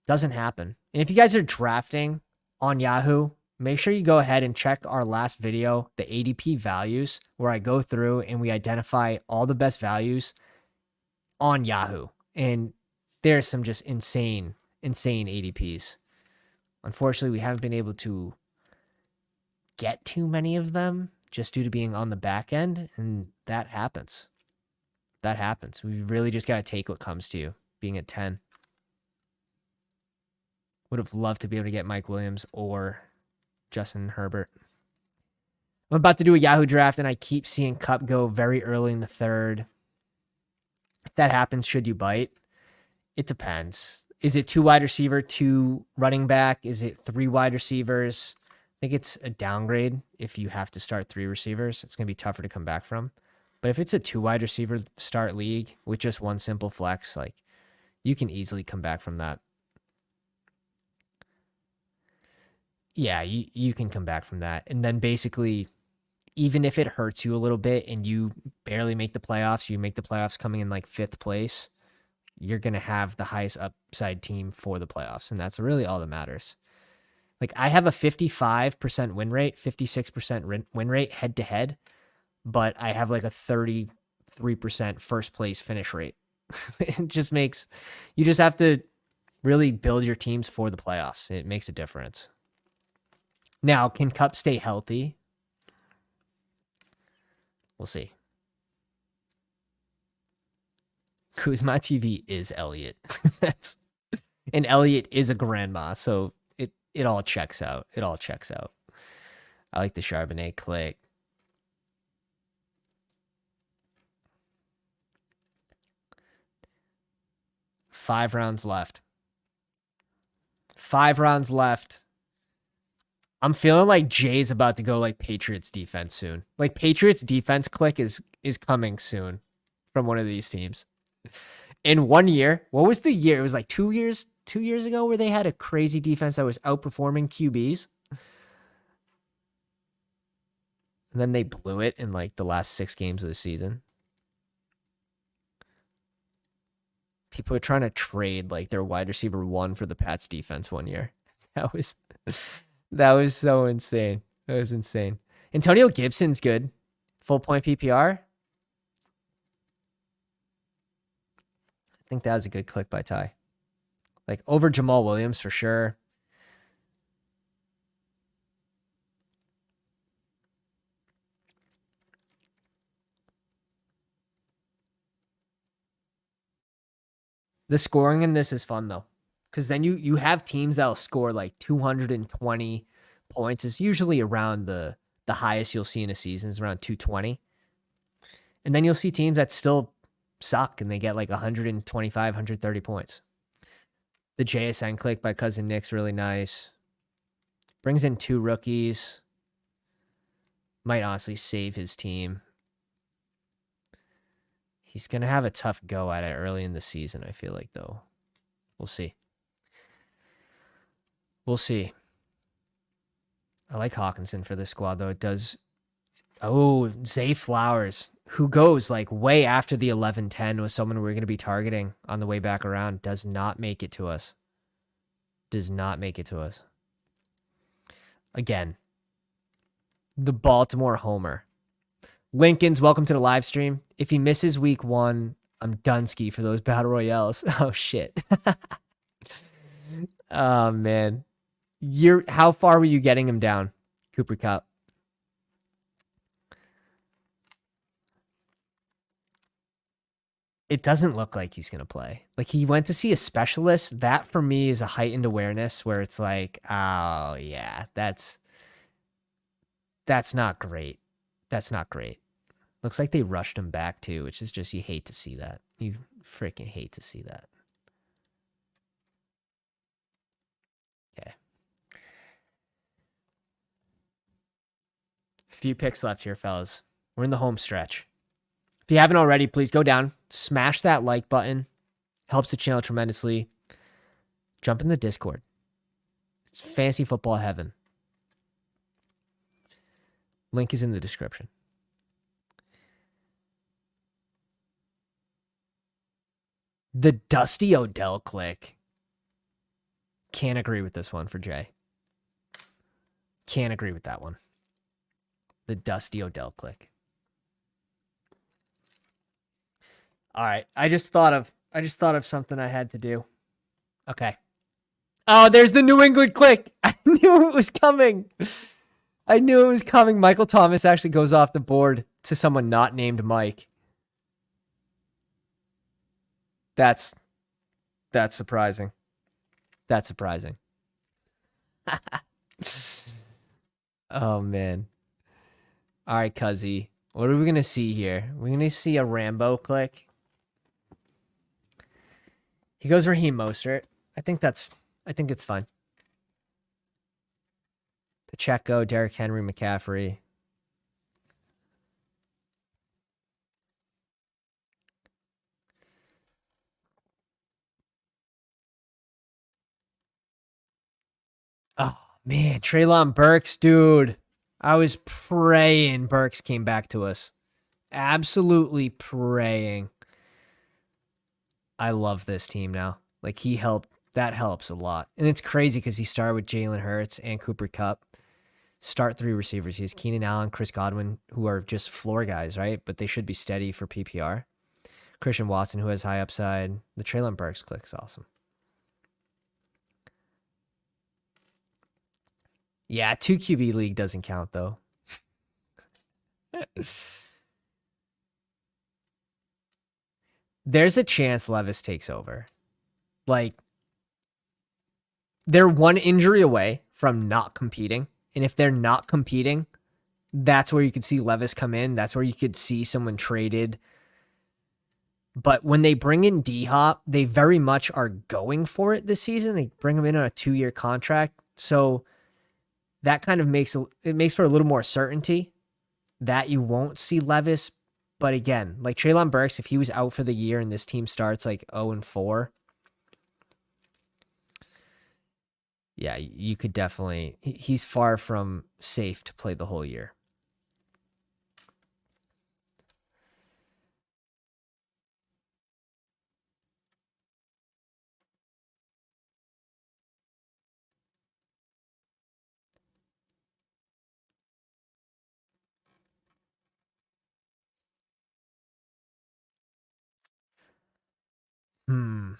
Doesn't happen. And if you guys are drafting on Yahoo, make sure you go ahead and check our last video, the ADP values, where I go through and we identify all the best values on Yahoo. And there's some just insane ADPs. Unfortunately, we haven't been able to get too many of them just due to being on the back end, and that happens. That happens. We really just got to take what comes to you, being at 10. Would have loved to be able to get Mike Williams or Justin Herbert. I'm about to do a Yahoo draft, and I keep seeing Kupp go very early in the 3rd. If that happens, should you bite? It depends. Is it 2 wide receiver, 2 running back? Is it 3 wide receivers? I think it's a downgrade if you have to start 3 receivers. It's going to be tougher to come back from. But if it's a 2 wide receiver start league with just one simple flex, like, you can easily come back from that. Yeah, you can come back from that. And then basically, even if it hurts you a little bit and you barely make the playoffs, you make the playoffs coming in like 5th place, you're going to have the highest upside team for the playoffs. And that's really all that matters. Like, I have a 55% win rate, 56% win rate head to head, but I have like a 33% first place finish rate. It just makes, you just have to really build your teams for the playoffs. It makes a difference. Now, can Kupp stay healthy? We'll see. Kuzma TV is Elliott. And Elliott is a grandma, so it all checks out. It all checks out. I like the Charbonnet click. Five rounds left. 5 rounds left. I'm feeling like Jay's about to go like Patriots defense soon. Like, Patriots defense click is coming soon from one of these teams. In 1 year, what was the year? It was like 2 years ago where they had a crazy defense that was outperforming QBs. And then they blew it in like the last 6 games of the season. People are trying to trade like their wide receiver 1 for the Pats defense 1 year. That was so insane. That was insane. Antonio Gibson's good. Full point PPR. I think that was a good click by Ty. Like over Jamal Williams for sure. The scoring in this is fun though, because then you have teams that'll score like 220 points. It's usually around the highest you'll see in a season is around 220. And then you'll see teams that still suck and they get like 125, 130 points. The JSN click by Cousin Nick's really nice. Brings in 2 rookies. Might honestly save his team. He's going to have a tough go at it early in the season, I feel like, though. We'll see. We'll see. I like Hawkinson for this squad, though. It does... Oh, Zay Flowers, who goes like way after the 11-10 was someone we're going to be targeting on the way back around. Does not make it to us. Does not make it to us. Again, the Baltimore homer. Lincoln's welcome to the live stream. If he misses week 1, I'm Dunsky for those battle royales. Oh shit. Oh man. How far were you getting him down, Cooper Kupp? It doesn't look like he's going to play. Like he went to see a specialist. That for me is a heightened awareness where it's like, oh yeah, that's not great. That's not great. Looks like they rushed him back too, which is just, you hate to see that. You freaking hate to see that. Okay. A few picks left here, fellas. We're in the home stretch. If you haven't already, please go down, smash that like button. Helps the channel tremendously. Jump in the Discord. It's fantasy football heaven. Link is in the description. The Dusty Odell click. Can't agree with this one for Jay. Can't agree with that one. The Dusty Odell click. All right, I just thought of something I had to do. Okay. Oh, there's the New England click. I knew it was coming. I knew it was coming. Michael Thomas actually goes off the board to someone not named Mike. That's surprising. That's surprising. Oh man. All right, Cuzzy. What are we gonna see here? We're gonna see a Rambo click. He goes Raheem Mostert. I think it's fine. Pacheco, Derrick Henry, McCaffrey. Oh man, Treylon Burks, dude. I was praying Burks came back to us. Absolutely praying. I love this team now. Like he helped. That helps a lot. And it's crazy because he started with Jalen Hurts and Cooper Kupp. Start 3 receivers. He has Keenan Allen, Chris Godwin, who are just floor guys, right? But they should be steady for PPR. Christian Watson, who has high upside. The Treylon Burks click's awesome. Yeah, 2 QB league doesn't count, though. There's a chance Levis takes over. Like, they're 1 injury away from not competing. And if they're not competing, that's where you could see Levis come in. That's where you could see someone traded. But when they bring in D-Hop, they very much are going for it this season. They bring him in on a 2-year contract. So that kind of makes for a little more certainty that you won't see Levis But again, like Treylon Burks, if he was out for the year and this team starts like 0-4, yeah, you could definitely. He's far from safe to play the whole year. Hmm.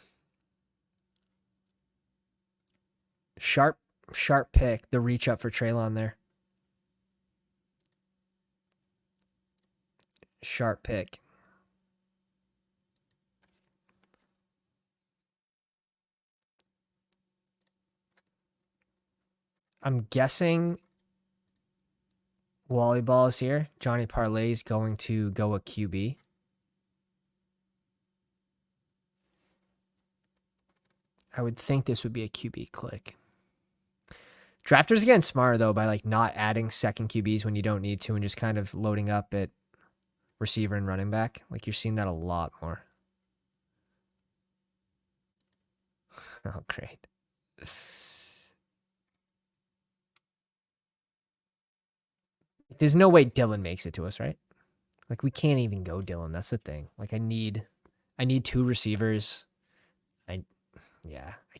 Sharp pick. The reach up for Treylon there. Sharp pick. I'm guessing Wally Ball is here. Johnny Parlay is going to go a QB. I would think this would be a QB click. Drafters again smarter though by like not adding second QBs when you don't need to and just kind of loading up at receiver and running back. Like you're seeing that a lot more. Oh, great. There's no way Dylan makes it to us, right? Like we can't even go Dylan. That's the thing. Like I need 2 receivers. I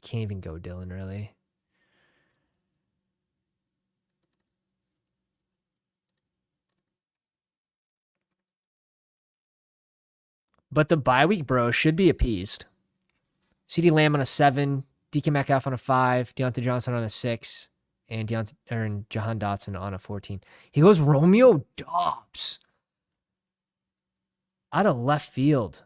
can't even go Dylan really. But the bye week bro should be appeased. CeeDee Lamb on a 7, DK Metcalf on a 5, Deontay Johnson on a 6, and Jahan Dotson on a 14. He goes Romeo Doubs out of left field.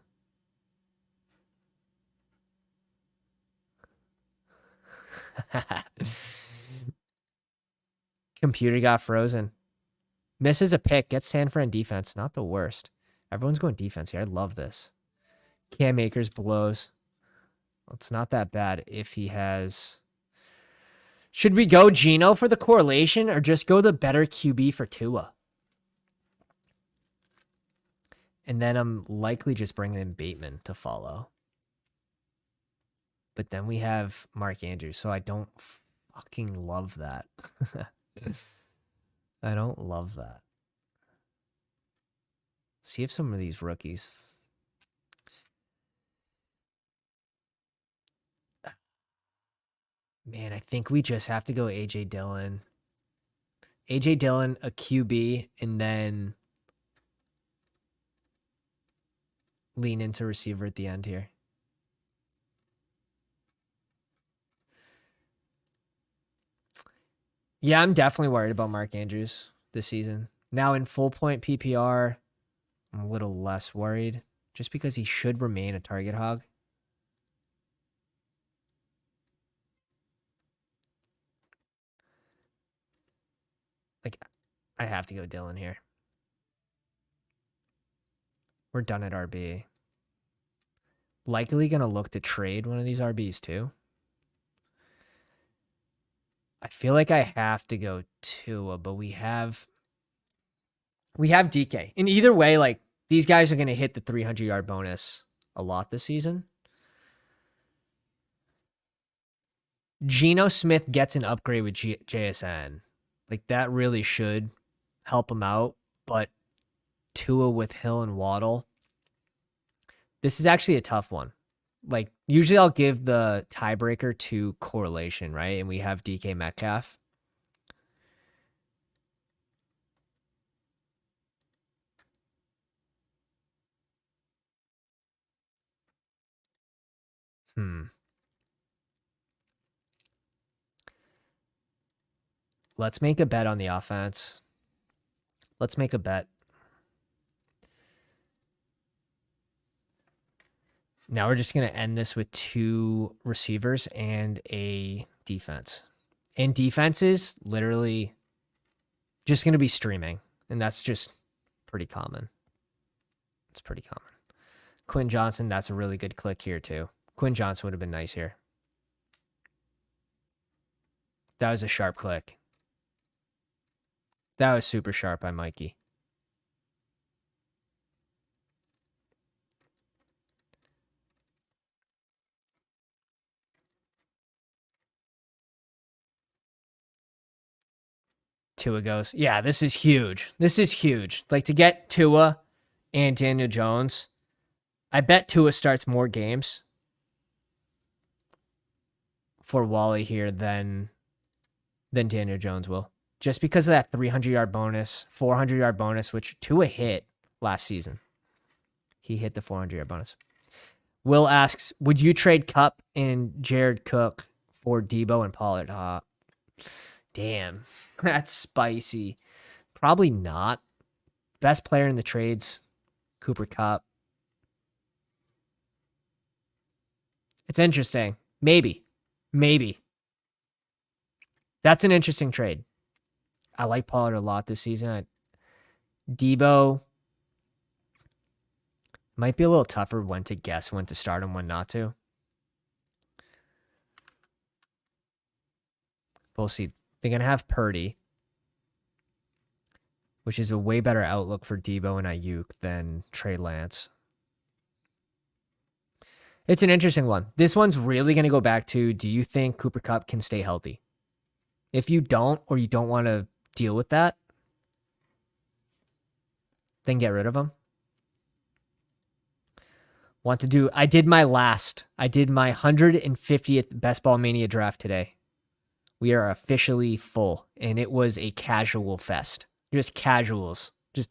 Computer got frozen. Misses a pick. Gets Sanford in defense. Not the worst. Everyone's going defense here. I love this. Cam Akers blows. Well, it's not that bad if he has. Should we go Geno for the correlation or just go the better QB for Tua? And then I'm likely just bringing in Bateman to follow. But then we have Mark Andrews, so I don't fucking love that. I don't love that. See if some of these rookies. Man, I think we just have to go AJ Dillon. AJ Dillon, a QB, and then lean into receiver at the end here. Yeah, I'm definitely worried about Mark Andrews this season. Now in full point PPR, I'm a little less worried just because he should remain a target hog. Like, I have to go Dillon here. We're done at RB. Likely going to look to trade one of these RBs too. I feel like I have to go Tua, but we have DK. In either way, like these guys are going to hit the 300-yard bonus a lot this season. Geno Smith gets an upgrade with JSN. Like that really should help him out, but Tua with Hill and Waddle. This is actually a tough one. Like usually I'll give the tiebreaker to correlation, right? And we have DK Metcalf. Let's make a bet on the offense. Let's make a bet. Now we're just going to end this with 2 receivers and a defense. And defense is literally just going to be streaming. And that's just pretty common. It's pretty common. Quinn Johnson, that's a really good click here too. Quinn Johnson would have been nice here. That was a sharp click. That was super sharp by Mikey. Tua goes. Yeah, this is huge. This is huge. Like, to get Tua and Daniel Jones, I bet Tua starts more games for Wally here than Daniel Jones will. Just because of that 300-yard bonus, 400-yard bonus, which Tua hit last season. He hit the 400-yard bonus. Will asks, would you trade Kupp and Jared Cook for Debo and Pollard? Damn, that's spicy. Probably not. Best player in the trades, Cooper Kupp. It's interesting. Maybe. That's an interesting trade. I like Pollard a lot this season. Debo might be a little tougher when to guess when to start and when not to. We'll see. They're going to have Purdy, which is a way better outlook for Debo and Ayuk than Trey Lance. It's an interesting one. This one's really going to go back to, do you think Cooper Kupp can stay healthy? If you don't, or you don't want to deal with that, then get rid of him. I did my 150th Bestball Mania draft today. We are officially full, and it was a casual fest. Just casuals. Just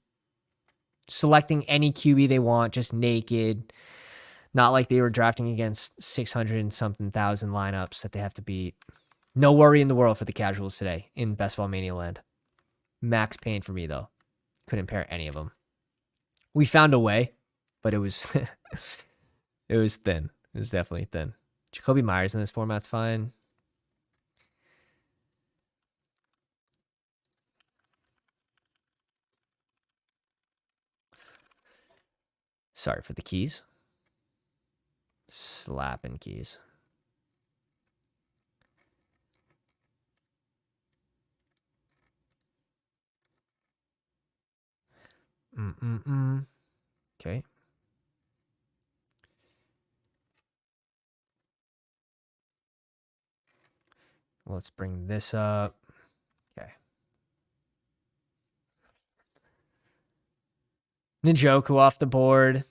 selecting any QB they want, just naked. Not like they were drafting against 600 and something thousand lineups that they have to beat. No worry in the world for the casuals today in Bestball Mania land. Max pain for me, though. Couldn't pair any of them. We found a way, but it was it was thin. It was definitely thin. Jacoby Myers in this format's fine. Sorry for the keys. Slapping keys. Okay. Let's bring this up. Okay. Njoku off the board.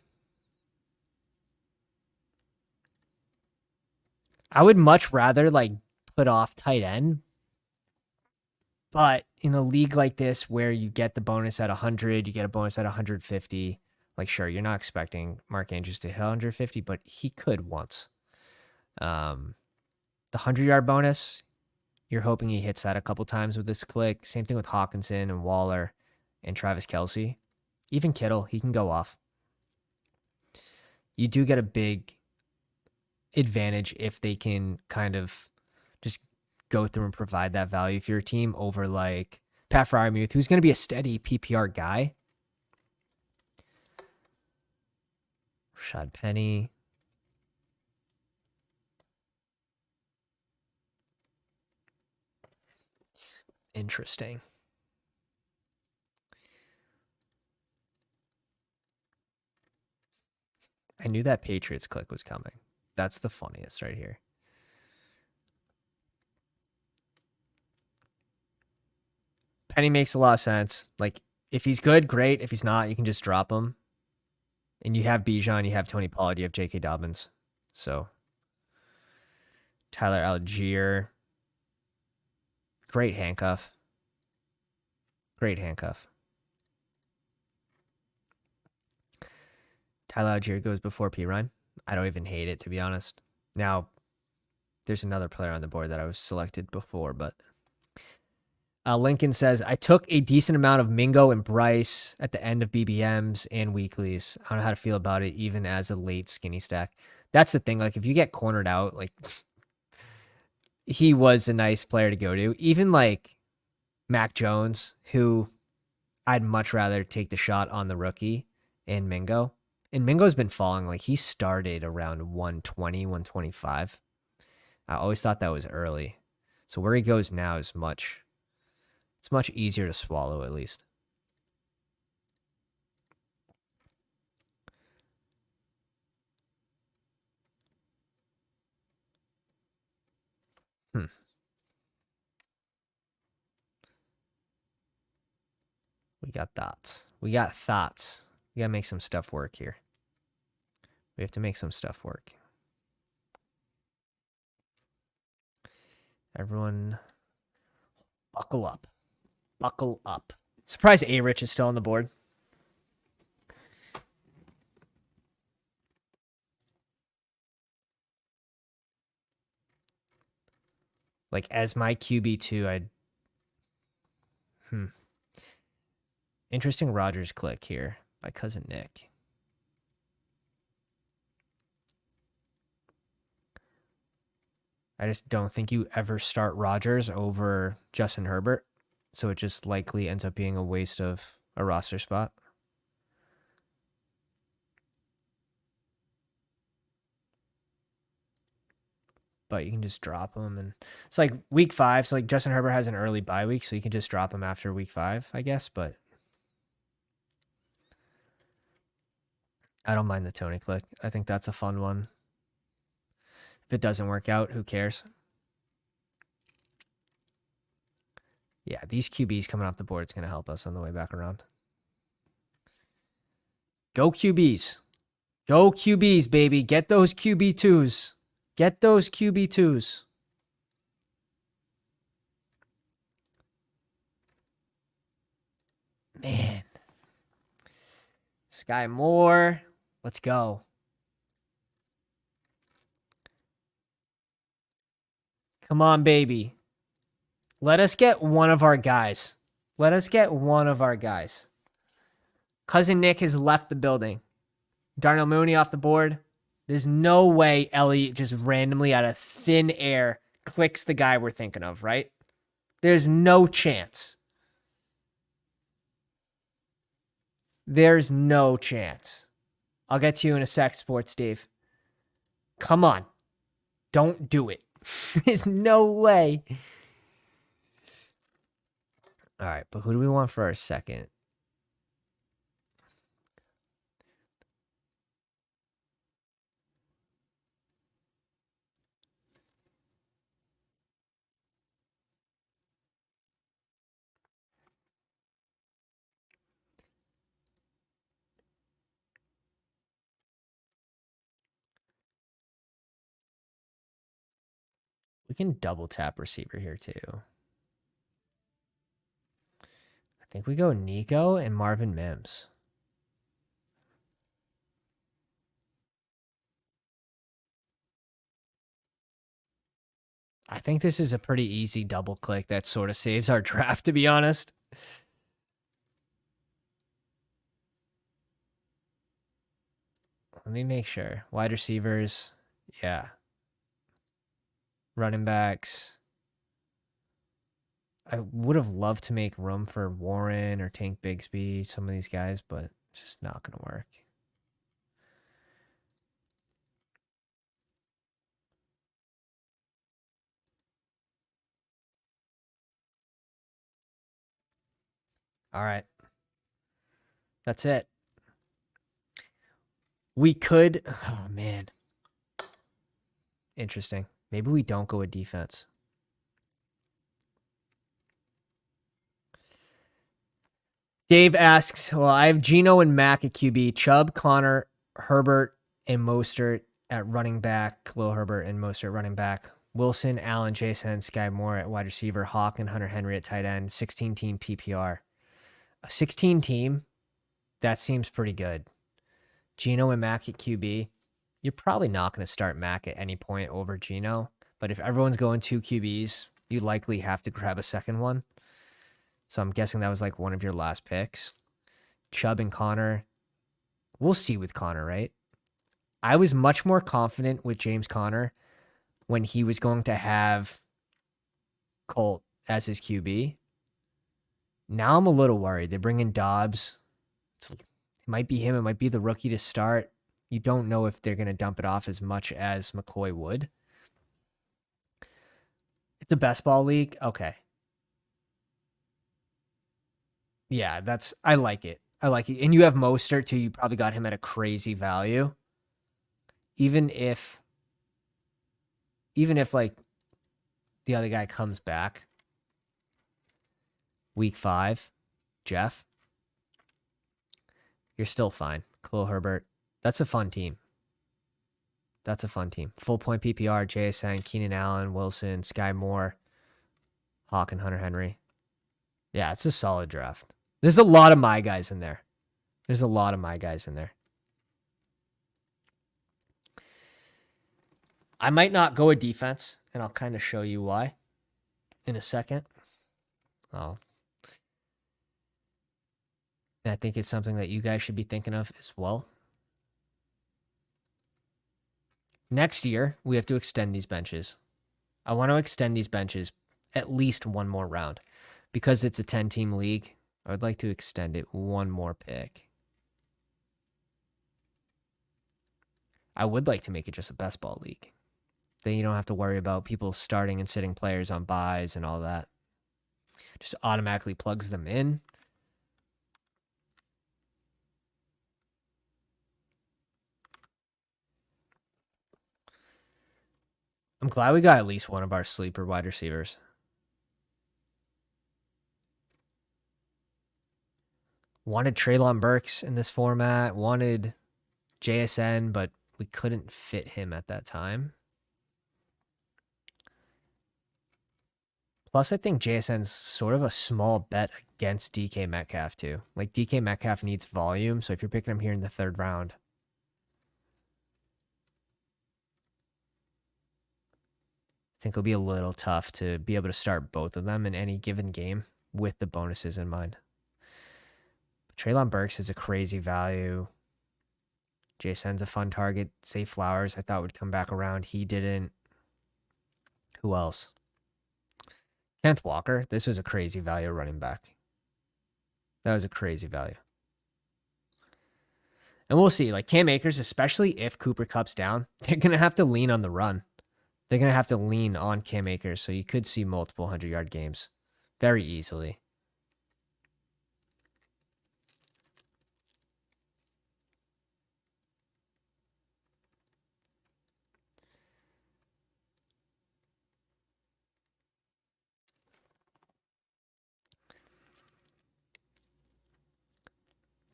I would much rather like put off tight end. But in a league like this where you get the bonus at 100, you get a bonus at 150, like sure, you're not expecting Mark Andrews to hit 150, but he could once. The 100-yard bonus, you're hoping he hits that a couple times with this click. Same thing with Hawkinson and Waller and Travis Kelce. Even Kittle, he can go off. You do get a big advantage if they can kind of just go through and provide that value for your team over like Pat Fryermuth, who's going to be a steady PPR guy. Rashad Penny. Interesting. I knew that Patriots click was coming. That's the funniest right here. Penny makes a lot of sense. Like, if he's good, great. If he's not, you can just drop him. And you have Bijan, you have Tony Pollard, you have J.K. Dobbins. So, Tyler Algier. Great handcuff. Great handcuff. Tyler Algier goes before P-Ryan. I don't even hate it, to be honest. Now, there's another player on the board that I was selected before, but Lincoln says, I took a decent amount of Mingo and Bryce at the end of BBMs and weeklies. I don't know how to feel about it, even as a late skinny stack. That's the thing. Like, if you get cornered out, like, he was a nice player to go to. Even like Mac Jones, who I'd much rather take the shot on the rookie and Mingo. And Mingo's been falling. Like, he started around 120, 125. I always thought that was early. So where he goes now is it's much easier to swallow, at least. We got thoughts. We got thoughts. We gotta make some stuff work here. We have to make some stuff work. Everyone, buckle up. Buckle up. Surprised A-Rich is still on the board. Like, as my QB2, I'd... Interesting Rogers click here by Cousin Nick. I just don't think you ever start Rodgers over Justin Herbert. So it just likely ends up being a waste of a roster spot. But you can just drop him. And it's like week 5. So like Justin Herbert has an early bye week. So you can just drop him after week 5, I guess. But I don't mind the Tony click. I think that's a fun one. If it doesn't work out, who cares? Yeah, these QBs coming off the board is going to help us on the way back around. Go QBs. Go QBs, baby. Get those QB2s. Get those QB2s. Man. Sky Moore. Let's go. Come on, baby. Let us get one of our guys. Let us get one of our guys. Cousin Nick has left the building. Darnell Mooney off the board. There's no way Ellie just randomly out of thin air clicks the guy we're thinking of, right? There's no chance. There's no chance. I'll get to you in a sec, Sports Dave. Come on. Don't do it. There's no way. All right, but who do we want for our second? We can double tap receiver here too. I think we go Nico and Marvin Mims. I think this is a pretty easy double click that sort of saves our draft, to be honest. Let me make sure. Wide receivers. Yeah. Running backs. I would have loved to make room for Warren or Tank Bigsby, some of these guys, but it's just not going to work. All right. That's it. We could... Oh, man. Interesting. Maybe we don't go with defense. Dave asks, well, I have Geno and Mack at QB, Chubb, Connor, Herbert, and Mostert at running back, Khalil Herbert and Mostert running back, Wilson, Allen, Jason, Sky Moore at wide receiver, Hawk and Hunter Henry at tight end, 16-team PPR. A 16-team, that seems pretty good. Geno and Mack at QB. You're probably not going to start Mack at any point over Geno, but if everyone's going 2 QBs, you likely have to grab a second one. So I'm guessing that was like one of your last picks. Chubb and Connor. We'll see with Connor, right? I was much more confident with James Conner when he was going to have Colt as his QB. Now I'm a little worried. They bring in Dobbs. It might be him. It might be the rookie to start. You don't know if they're going to dump it off as much as McCoy would. It's a best ball league. Okay. Yeah, I like it. I like it. And you have Mostert too. You probably got him at a crazy value. Even if like the other guy comes back week 5, Jeff, You're still fine. Khalil Herbert. That's a fun team. That's a fun team. Full point PPR, JSN, Keenan Allen, Wilson, Sky Moore, Hawk, and Hunter Henry. Yeah, it's a solid draft. There's a lot of my guys in there. There's a lot of my guys in there. I might not go a defense, and I'll kind of show you why in a second. Oh. I think it's something that you guys should be thinking of as well. Next year, we have to extend these benches. I want to extend these benches at least one more round. Because it's a 10-team league, I would like to extend it one more pick. I would like to make it just a best ball league. Then you don't have to worry about people starting and sitting players on buys and all that. Just automatically plugs them in. I'm glad we got at least one of our sleeper wide receivers. Wanted Treylon Burks in this format. Wanted JSN, but we couldn't fit him at that time. Plus, I think JSN's sort of a small bet against DK Metcalf, too. Like, DK Metcalf needs volume, so if you're picking him here in the 3rd round, I think it'll be a little tough to be able to start both of them in any given game with the bonuses in mind. Treylon Burks is a crazy value. JSN's a fun target. Zay Flowers, I thought would come back around. He didn't. Who else? Kenneth Walker. This was a crazy value running back. That was a crazy value. And we'll see. Like Cam Akers, especially if Cooper Kupp's down, they're going to have to lean on the run. They're going to have to lean on Cam Akers. So you could see multiple 100-yard games very easily.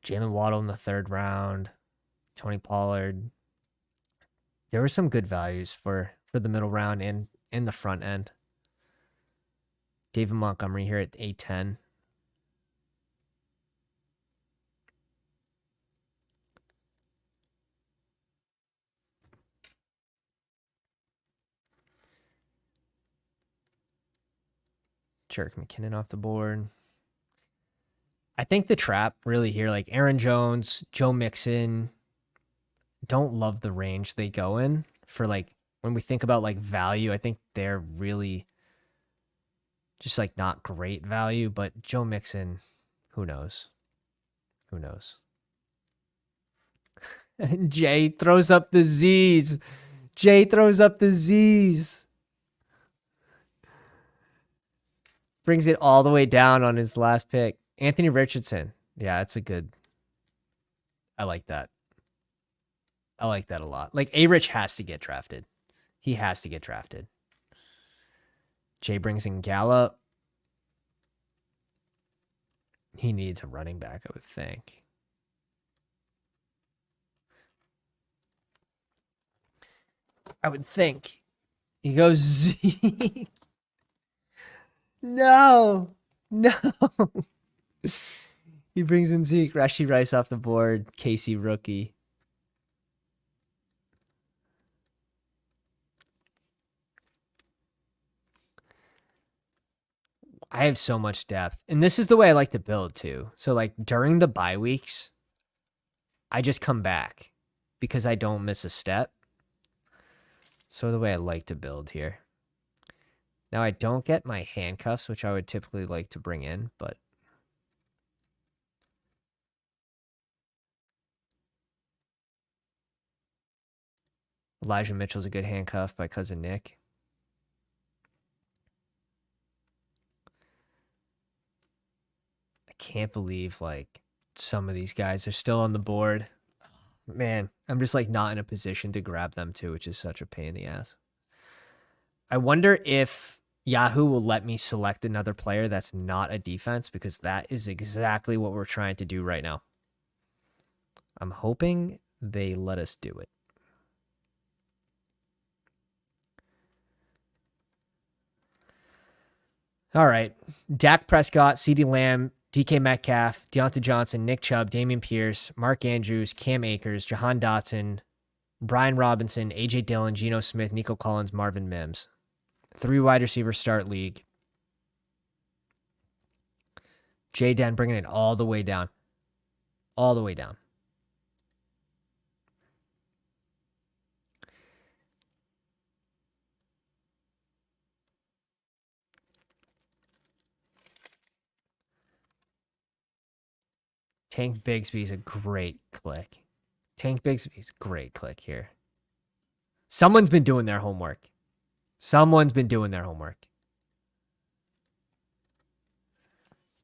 Jalen Waddle in the 3rd round. Tony Pollard. There were some good values for the middle round and in the front end. David Montgomery here at 810. Jerick McKinnon off the board. I think the trap really here, like Aaron Jones, Joe Mixon, don't love the range they go in for like, when we think about like value, I think they're really just like not great value, but Joe Mixon, who knows? Who knows? Jay throws up the Z's. Jay throws up the Z's. Brings it all the way down on his last pick. Anthony Richardson. Yeah, that's a good. I like that. I like that a lot. Like, A-Rich has to get drafted. He has to get drafted. Jay brings in Gallup. He needs a running back, I would think. I would think. He goes Zeke. No. No. He brings in Zeke. Rashee Rice off the board. Casey rookie. I have so much depth. And this is the way I like to build too. So like during the bye weeks, I just come back because I don't miss a step. So the way I like to build here. Now I don't get my handcuffs, which I would typically like to bring in, but Elijah Mitchell's a good handcuff by cousin Nick. I can't believe like some of these guys are still on the board. Man, I'm just like not in a position to grab them too, which is such a pain in the ass. I wonder if Yahoo will let me select another player that's not a defense, because that is exactly what we're trying to do right now. I'm hoping they let us do it. All right. Dak Prescott, CeeDee Lamb, DK Metcalf, Deontay Johnson, Nick Chubb, Dameon Pierce, Mark Andrews, Cam Akers, Jahan Dotson, Brian Robinson, AJ Dillon, Geno Smith, Nico Collins, Marvin Mims. 3 wide receiver start league. J-Den bringing it all the way down. All the way down. Tank Bigsby's a great click. Tank Bigsby's a great click here. Someone's been doing their homework. Someone's been doing their homework.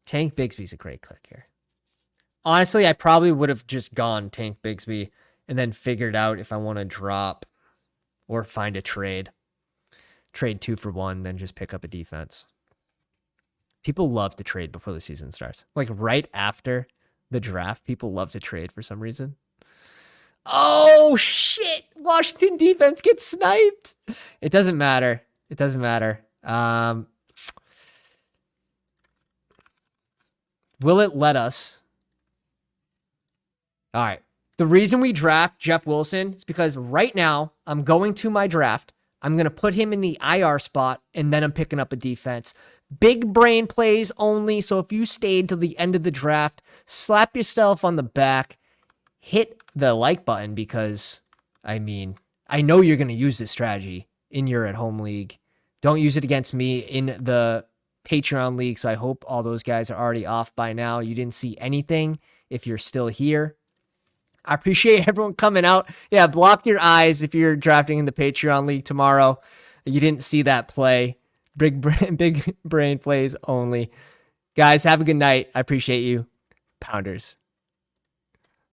Tank Bigsby's a great click here. Honestly, I probably would have just gone Tank Bigsby and then figured out if I want to drop or find a trade. Trade 2 for 1, then just pick up a defense. People love to trade before the season starts. Like right after the draft, people love to trade for some reason. Oh, shit. Washington defense gets sniped. It doesn't matter. It doesn't matter. Will it let us? All right. The reason we draft Jeff Wilson is because right now I'm going to my draft. I'm going to put him in the IR spot, and then I'm picking up a defense. Big brain plays only, so if you stayed till the end of the draft, slap yourself on the back, hit the like button because, I mean, I know you're going to use this strategy in your at-home league. Don't use it against me in the Patreon league, so I hope all those guys are already off by now. You didn't see anything if you're still here. I appreciate everyone coming out. Yeah, block your eyes if you're drafting in the Patreon league tomorrow. You didn't see that play. Big brain plays only. Guys, have a good night. I appreciate you. Pounders.